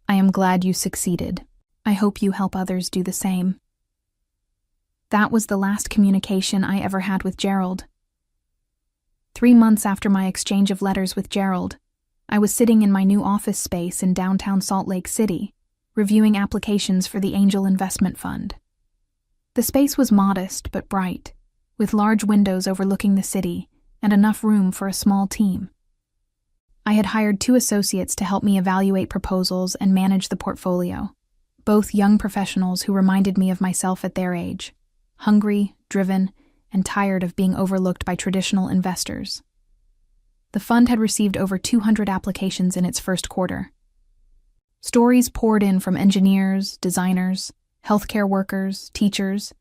I am glad you succeeded. I hope you help others do the same." That was the last communication I ever had with Gerald. 3 months after my exchange of letters with Gerald, I was sitting in my new office space in downtown Salt Lake City, reviewing applications for the Angel Investment Fund. The space was modest but bright, with large windows overlooking the city and enough room for a small team. I had hired 2 associates to help me evaluate proposals and manage the portfolio, both young professionals who reminded me of myself at their age, hungry, driven, and tired of being overlooked by traditional investors. The fund had received over 200 applications in its first quarter. Stories poured in from engineers, designers, healthcare workers, teachers,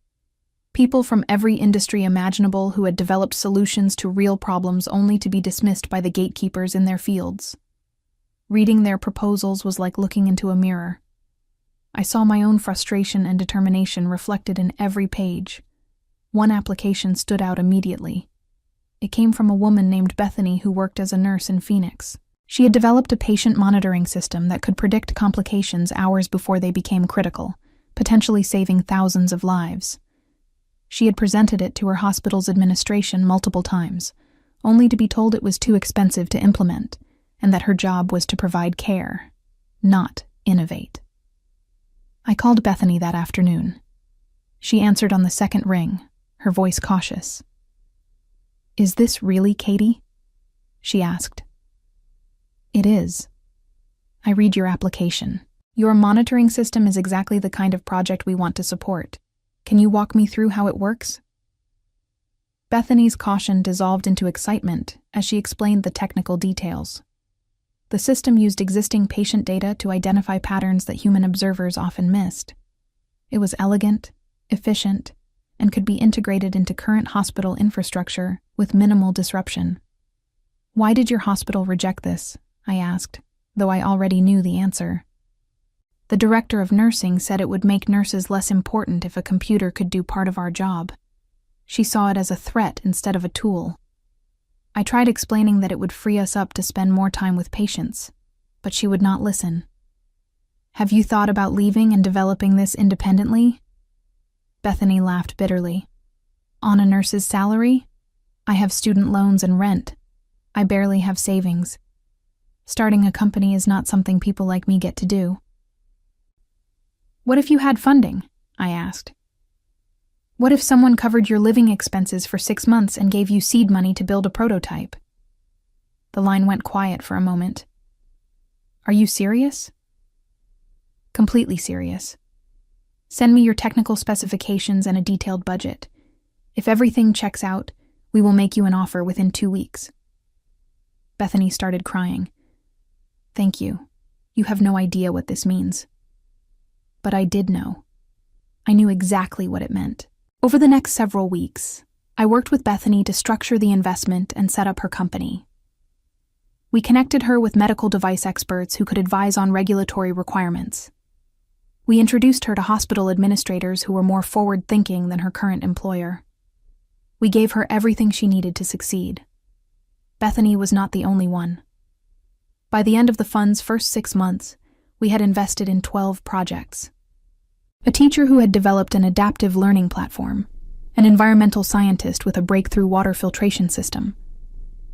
people from every industry imaginable who had developed solutions to real problems only to be dismissed by the gatekeepers in their fields. Reading their proposals was like looking into a mirror. I saw my own frustration and determination reflected in every page. One application stood out immediately. It came from a woman named Bethany who worked as a nurse in Phoenix. She had developed a patient monitoring system that could predict complications hours before they became critical, potentially saving thousands of lives. She had presented it to her hospital's administration multiple times, only to be told it was too expensive to implement, and that her job was to provide care, not innovate. I called Bethany that afternoon. She answered on the second ring, her voice cautious. "Is this really Katie?" she asked. "It is," I read your application. Your monitoring system is exactly the kind of project we want to support. Can you walk me through how it works? Bethany's caution dissolved into excitement as she explained the technical details. The system used existing patient data to identify patterns that human observers often missed. It was elegant, efficient, and could be integrated into current hospital infrastructure with minimal disruption. Why did your hospital reject this? I asked, though I already knew the answer. The director of nursing said it would make nurses less important if a computer could do part of our job. She saw it as a threat instead of a tool. I tried explaining that it would free us up to spend more time with patients, but she would not listen. Have you thought about leaving and developing this independently? Bethany laughed bitterly. On a nurse's salary? I have student loans and rent. I barely have savings. Starting a company is not something people like me get to do. What if you had funding? I asked. What if someone covered your living expenses for 6 months and gave you seed money to build a prototype? The line went quiet for a moment. Are you serious? Completely serious. Send me your technical specifications and a detailed budget. If everything checks out, we will make you an offer within 2 weeks. Bethany started crying. Thank you. You have no idea what this means. But I did know. I knew exactly what it meant. Over the next several weeks, I worked with Bethany to structure the investment and set up her company. We connected her with medical device experts who could advise on regulatory requirements. We introduced her to hospital administrators who were more forward-thinking than her current employer. We gave her everything she needed to succeed. Bethany was not the only one. By the end of the fund's first 6 months, we had invested in 12 projects. A teacher who had developed an adaptive learning platform, an environmental scientist with a breakthrough water filtration system,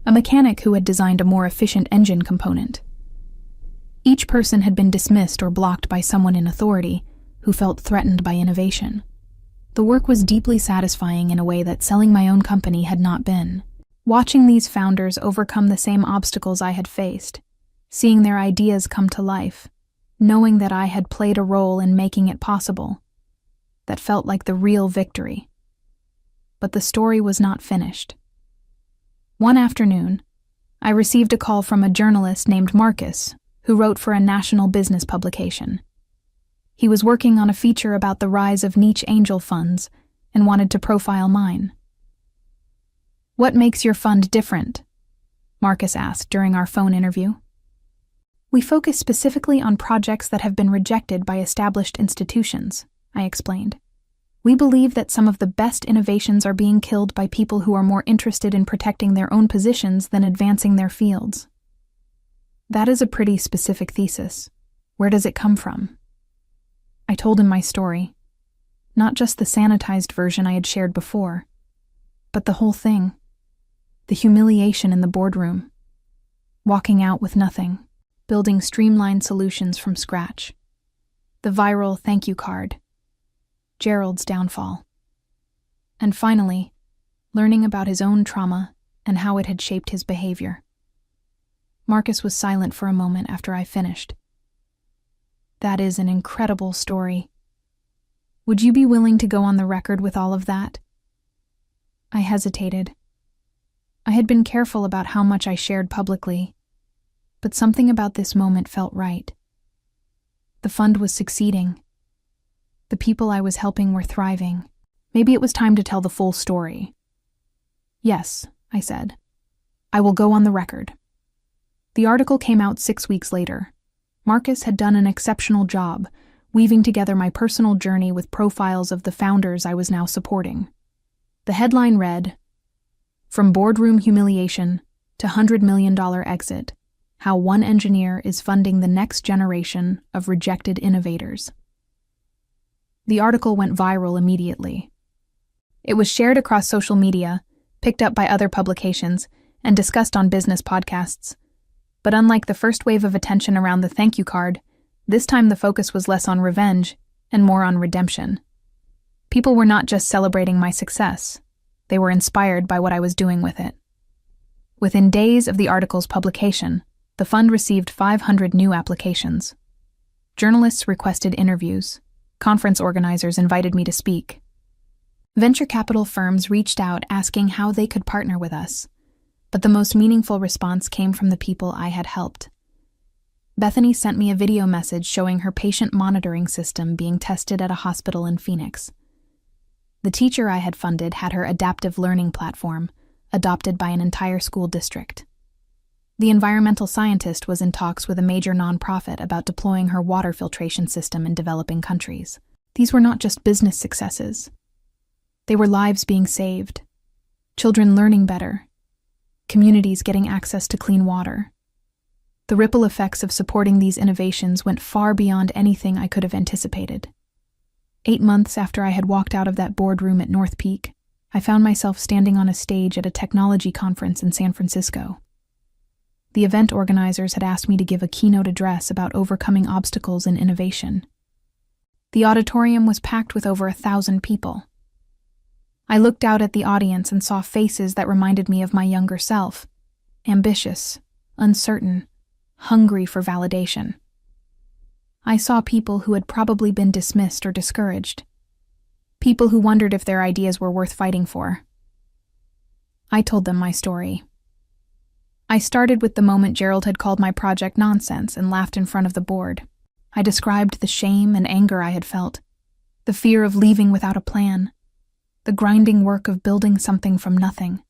a mechanic who had designed a more efficient engine component. Each person had been dismissed or blocked by someone in authority who felt threatened by innovation. The work was deeply satisfying in a way that selling my own company had not been. Watching these founders overcome the same obstacles I had faced, seeing their ideas come to life, knowing that I had played a role in making it possible, that felt like the real victory. But the story was not finished. One afternoon, I received a call from a journalist named Marcus, who wrote for a national business publication. He was working on a feature about the rise of niche angel funds and wanted to profile mine. What makes your fund different? Marcus asked during our phone interview. We focus specifically on projects that have been rejected by established institutions, I explained. We believe that some of the best innovations are being killed by people who are more interested in protecting their own positions than advancing their fields. That is a pretty specific thesis. Where does it come from? I told him my story. Not just the sanitized version I had shared before, but the whole thing. The humiliation in the boardroom. Walking out with nothing. Building streamlined solutions from scratch. The viral thank you card. Gerald's downfall. And finally, learning about his own trauma and how it had shaped his behavior. Marcus was silent for a moment after I finished. That is an incredible story. Would you be willing to go on the record with all of that? I hesitated. I had been careful about how much I shared publicly, but something about this moment felt right. The fund was succeeding. The people I was helping were thriving. Maybe it was time to tell the full story. Yes, I said. I will go on the record. The article came out 6 weeks later. Marcus had done an exceptional job, weaving together my personal journey with profiles of the founders I was now supporting. The headline read, "From boardroom humiliation to $100 million exit, how one engineer is funding the next generation of rejected innovators." The article went viral immediately. It was shared across social media, picked up by other publications, and discussed on business podcasts. But unlike the first wave of attention around the thank you card, this time the focus was less on revenge and more on redemption. People were not just celebrating my success, they were inspired by what I was doing with it. Within days of the article's publication, The fund received 500 new applications. Journalists requested interviews. Conference organizers invited me to speak. Venture capital firms reached out asking how they could partner with us, but the most meaningful response came from the people I had helped. Bethany sent me a video message showing her patient monitoring system being tested at a hospital in Phoenix. The teacher I had funded had her adaptive learning platform, adopted by an entire school district. The environmental scientist was in talks with a major nonprofit about deploying her water filtration system in developing countries. These were not just business successes. They were lives being saved, children learning better, communities getting access to clean water. The ripple effects of supporting these innovations went far beyond anything I could have anticipated. 8 months after I had walked out of that boardroom at North Peak, I found myself standing on a stage at a technology conference in San Francisco. The event organizers had asked me to give a keynote address about overcoming obstacles in innovation. The auditorium was packed with over 1,000 people. I looked out at the audience and saw faces that reminded me of my younger self, ambitious, uncertain, hungry for validation. I saw people who had probably been dismissed or discouraged, people who wondered if their ideas were worth fighting for. I told them my story. I started with the moment Gerald had called my project nonsense and laughed in front of the board. I described the shame and anger I had felt, the fear of leaving without a plan, the grinding work of building something from nothing.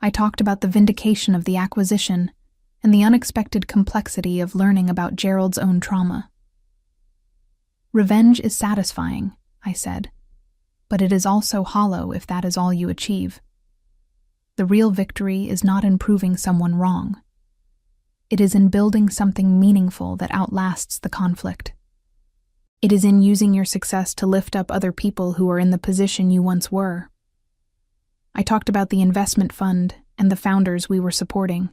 I talked about the vindication of the acquisition and the unexpected complexity of learning about Gerald's own trauma. Revenge is satisfying, I said, but it is also hollow if that is all you achieve. The real victory is not in proving someone wrong. It is in building something meaningful that outlasts the conflict. It is in using your success to lift up other people who are in the position you once were. I talked about the investment fund and the founders we were supporting.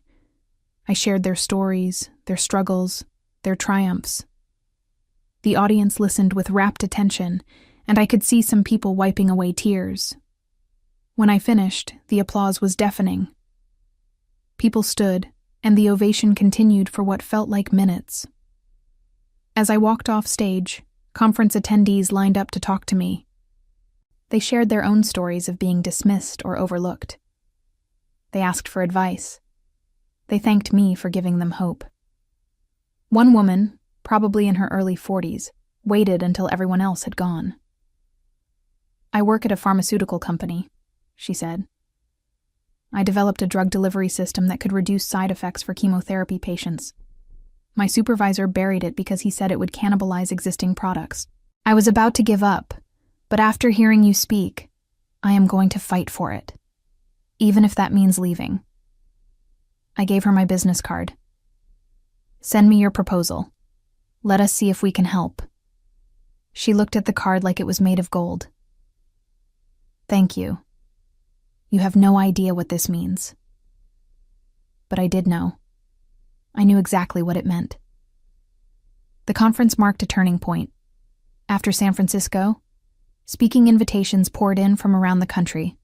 I shared their stories, their struggles, their triumphs. The audience listened with rapt attention, and I could see some people wiping away tears. When I finished, the applause was deafening. People stood, and the ovation continued for what felt like minutes. As I walked off stage, conference attendees lined up to talk to me. They shared their own stories of being dismissed or overlooked. They asked for advice. They thanked me for giving them hope. One woman, probably in her early 40s, waited until everyone else had gone. "I work at a pharmaceutical company," she said. "I developed a drug delivery system that could reduce side effects for chemotherapy patients. My supervisor buried it because he said it would cannibalize existing products. I was about to give up, but after hearing you speak, I am going to fight for it, even if that means leaving." I gave her my business card. "Send me your proposal. Let us see if we can help." She looked at the card like it was made of gold. "Thank you. You have no idea what this means." But I did know. I knew exactly what it meant. The conference marked a turning point. After San Francisco, speaking invitations poured in from around the country.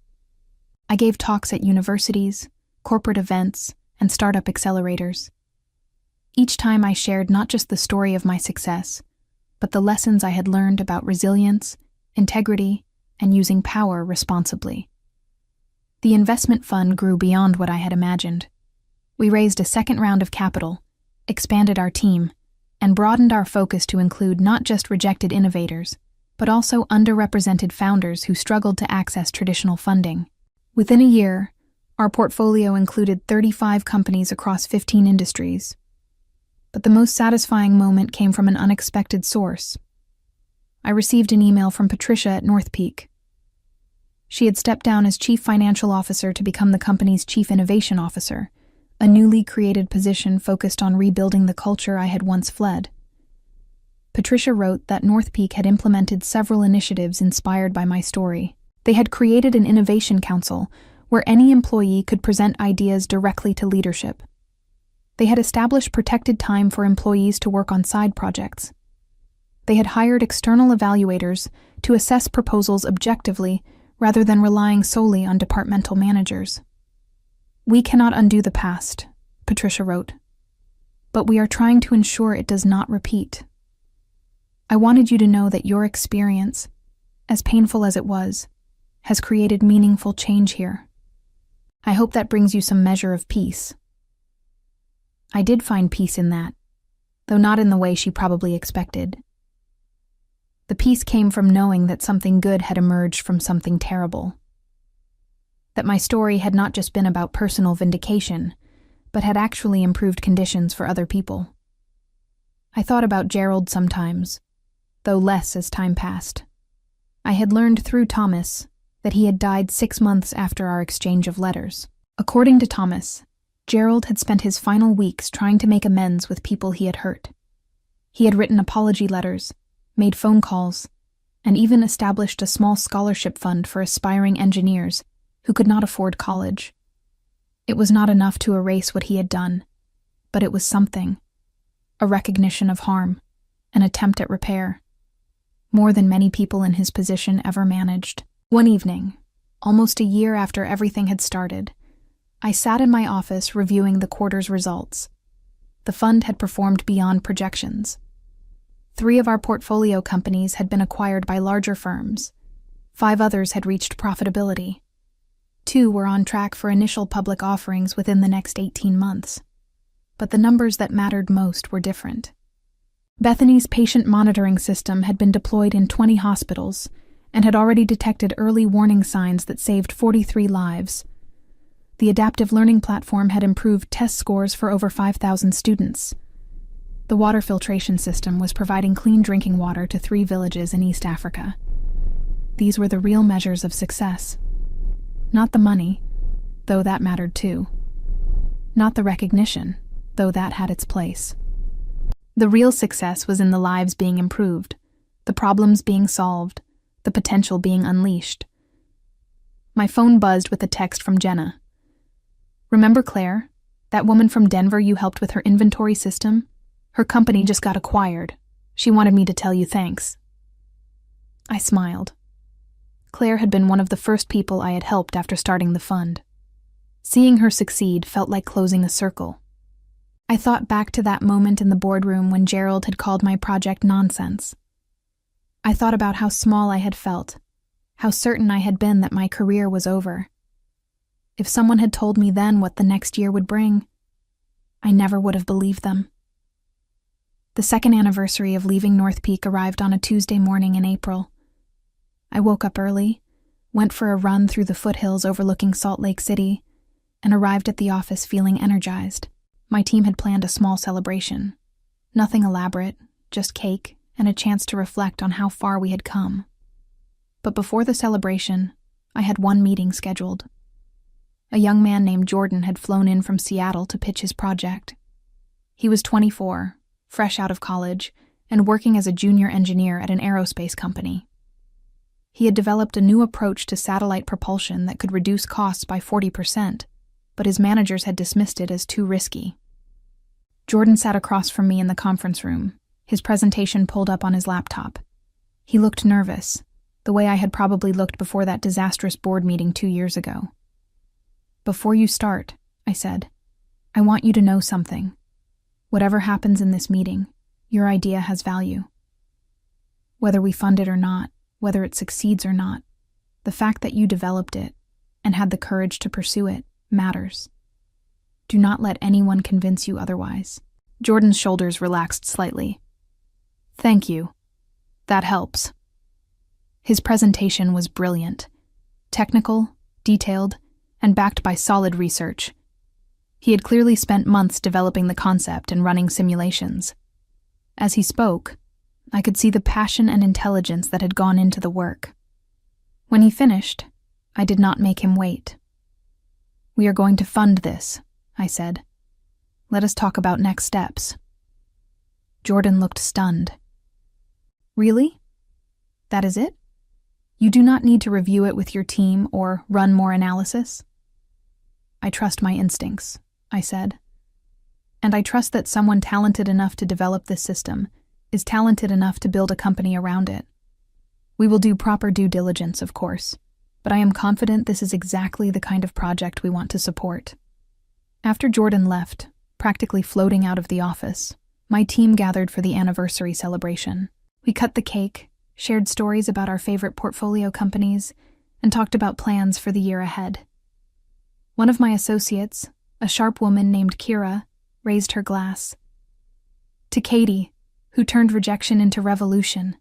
I gave talks at universities, corporate events, and startup accelerators. Each time I shared not just the story of my success, but the lessons I had learned about resilience, integrity, and using power responsibly. The investment fund grew beyond what I had imagined. We raised a second round of capital, expanded our team, and broadened our focus to include not just rejected innovators, but also underrepresented founders who struggled to access traditional funding. Within a year, our portfolio included 35 companies across 15 industries. But the most satisfying moment came from an unexpected source. I received an email from Patricia at North Peak. She had stepped down as Chief Financial Officer to become the company's Chief Innovation Officer, a newly created position focused on rebuilding the culture I had once fled. Patricia wrote that North Peak had implemented several initiatives inspired by my story. They had created an innovation council where any employee could present ideas directly to leadership. They had established protected time for employees to work on side projects. They had hired external evaluators to assess proposals objectively rather than relying solely on departmental managers. "We cannot undo the past," Patricia wrote, but we are trying to ensure it does not repeat. I wanted you to know that your experience, as painful as it was, has created meaningful change here. I hope that brings you some measure of peace." I did find peace in that, though not in the way she probably expected. The peace came from knowing that something good had emerged from something terrible. That my story had not just been about personal vindication, but had actually improved conditions for other people. I thought about Gerald sometimes, though less as time passed. I had learned through Thomas that he had died 6 months after our exchange of letters. According to Thomas, Gerald had spent his final weeks trying to make amends with people he had hurt. He had written apology letters, made phone calls, and even established a small scholarship fund for aspiring engineers who could not afford college. It was not enough to erase what he had done, but it was something. A recognition of harm, an attempt at repair. More than many people in his position ever managed. One evening, almost a year after everything had started, I sat in my office reviewing the quarter's results. The fund had performed beyond projections. 3 of our portfolio companies had been acquired by larger firms. 5 others had reached profitability. 2 were on track for initial public offerings within the next 18 months. But the numbers that mattered most were different. Bethany's patient monitoring system had been deployed in 20 hospitals and had already detected early warning signs that saved 43 lives. The adaptive learning platform had improved test scores for over 5,000 students. The water filtration system was providing clean drinking water to 3 villages in East Africa. These were the real measures of success. Not the money, though that mattered too. Not the recognition, though that had its place. The real success was in the lives being improved, the problems being solved, the potential being unleashed. My phone buzzed with a text from Jenna. "Remember Claire, that woman from Denver you helped with her inventory system? Her company just got acquired. She wanted me to tell you thanks." I smiled. Claire had been one of the first people I had helped after starting the fund. Seeing her succeed felt like closing a circle. I thought back to that moment in the boardroom when Gerald had called my project nonsense. I thought about how small I had felt, how certain I had been that my career was over. If someone had told me then what the next year would bring, I never would have believed them. The 2nd anniversary of leaving North Peak arrived on a Tuesday morning in April. I woke up early, went for a run through the foothills overlooking Salt Lake City, and arrived at the office feeling energized. My team had planned a small celebration. Nothing elaborate, just cake and a chance to reflect on how far we had come. But before the celebration, I had one meeting scheduled. A young man named Jordan had flown in from Seattle to pitch his project. He was 24, fresh out of college, and working as a junior engineer at an aerospace company. He had developed a new approach to satellite propulsion that could reduce costs by 40%, but his managers had dismissed it as too risky. Jordan sat across from me in the conference room, his presentation pulled up on his laptop. He looked nervous, the way I had probably looked before that disastrous board meeting 2 years ago. "Before you start," I said, "I want you to know something. Whatever happens in this meeting, your idea has value. Whether we fund it or not, whether it succeeds or not, the fact that you developed it and had the courage to pursue it matters. Do not let anyone convince you otherwise." Jordan's shoulders relaxed slightly. "Thank you. That helps." His presentation was brilliant, technical, detailed, and backed by solid research. He had clearly spent months developing the concept and running simulations. As he spoke, I could see the passion and intelligence that had gone into the work. When he finished, I did not make him wait. "We are going to fund this," I said. "Let us talk about next steps." Jordan looked stunned. "Really? That is it? You do not need to review it with your team or run more analysis?" "I trust my instincts," I said. "And I trust that someone talented enough to develop this system is talented enough to build a company around it. We will do proper due diligence, of course, but I am confident this is exactly the kind of project we want to support." After Jordan left, practically floating out of the office, my team gathered for the anniversary celebration. We cut the cake, shared stories about our favorite portfolio companies, and talked about plans for the year ahead. One of my associates, a sharp woman named Kira, raised her glass. To Katie, who turned rejection into revolution.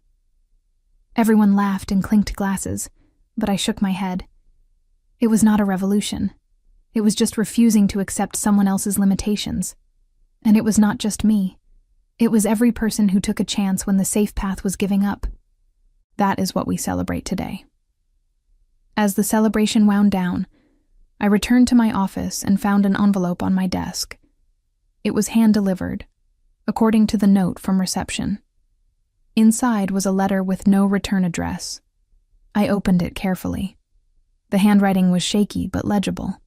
Everyone laughed and clinked glasses, but I shook my head. It was not a revolution. It was just refusing to accept someone else's limitations. And it was not just me. It was every person who took a chance when the safe path was giving up. That is what we celebrate today. As the celebration wound down, I returned to my office and found an envelope on my desk. It was hand-delivered, according to the note from reception. Inside was a letter with no return address. I opened it carefully. The handwriting was shaky but legible.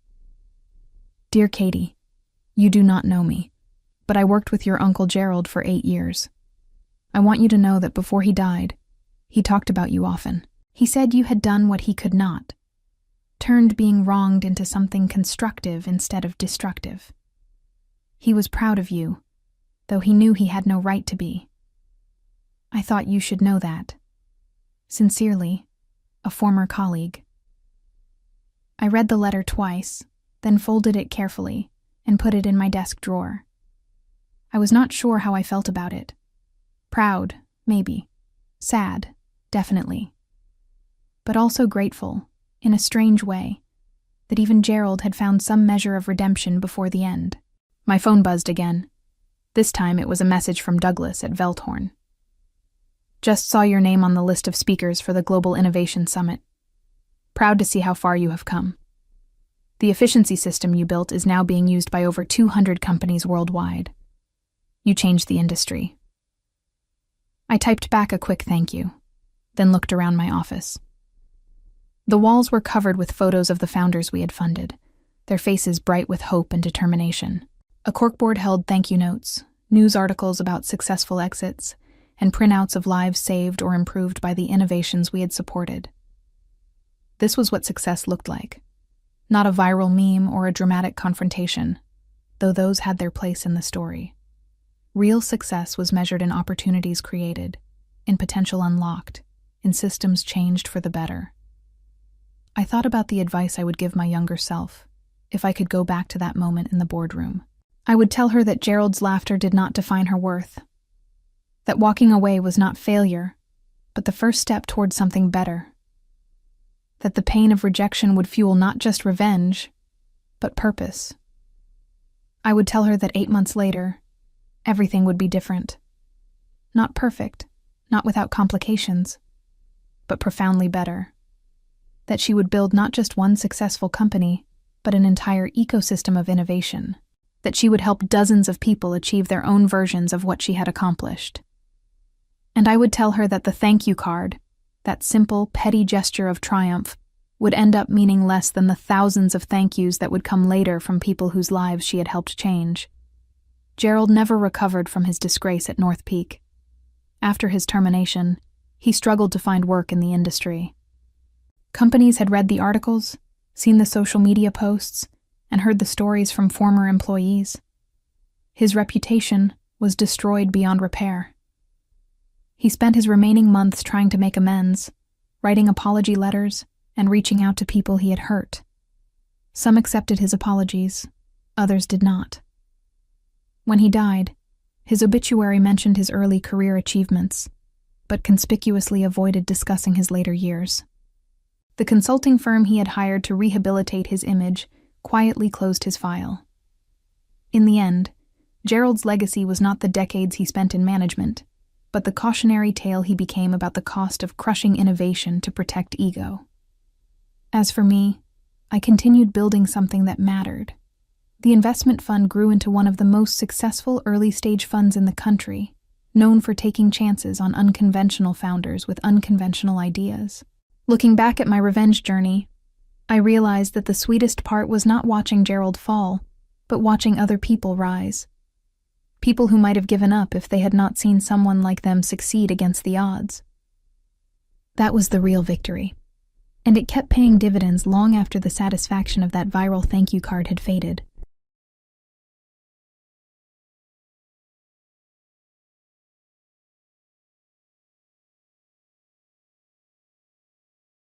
Dear Katie, you do not know me, but I worked with your Uncle Gerald for 8 years. I want you to know that before he died, he talked about you often. He said you had done what he could not, turned being wronged into something constructive instead of destructive. He was proud of you, though he knew he had no right to be. I thought you should know that. Sincerely, a former colleague. I read the letter twice, then folded it carefully and put it in my desk drawer. I was not sure how I felt about it. Proud, maybe. Sad, definitely. But also grateful, in a strange way, that even Gerald had found some measure of redemption before the end. My phone buzzed again. This time it was a message from Douglas at Velthorn. Just saw your name on the list of speakers for the Global Innovation Summit. Proud to see how far you have come. The efficiency system you built is now being used by over 200 companies worldwide. You changed the industry. I typed back a quick thank you, then looked around my office. The walls were covered with photos of the founders we had funded, their faces bright with hope and determination. A corkboard held thank you notes, news articles about successful exits, and printouts of lives saved or improved by the innovations we had supported. This was what success looked like. Not a viral meme or a dramatic confrontation, though those had their place in the story. Real success was measured in opportunities created, in potential unlocked, in systems changed for the better. I thought about the advice I would give my younger self, if I could go back to that moment in the boardroom. I would tell her that Gerald's laughter did not define her worth, that walking away was not failure, but the first step toward something better, that the pain of rejection would fuel not just revenge, but purpose. I would tell her that 8 months later, everything would be different. Not perfect, not without complications, but profoundly better. That she would build not just one successful company, but an entire ecosystem of innovation. That she would help dozens of people achieve their own versions of what she had accomplished. And I would tell her that the thank you card, that simple, petty gesture of triumph, would end up meaning less than the thousands of thank yous that would come later from people whose lives she had helped change. Gerald never recovered from his disgrace at North Peak. After his termination, he struggled to find work in the industry. Companies had read the articles, seen the social media posts, and heard the stories from former employees. His reputation was destroyed beyond repair. He spent his remaining months trying to make amends, writing apology letters, and reaching out to people he had hurt. Some accepted his apologies, others did not. When he died, his obituary mentioned his early career achievements, but conspicuously avoided discussing his later years. The consulting firm he had hired to rehabilitate his image quietly closed his file. In the end, Gerald's legacy was not the decades he spent in management, but the cautionary tale he became about the cost of crushing innovation to protect ego. As for me, I continued building something that mattered. The investment fund grew into one of the most successful early-stage funds in the country, known for taking chances on unconventional founders with unconventional ideas. Looking back at my revenge journey, I realized that the sweetest part was not watching Gerald fall, but watching other people rise. People who might have given up if they had not seen someone like them succeed against the odds. That was the real victory, and it kept paying dividends long after the satisfaction of that viral thank you card had faded.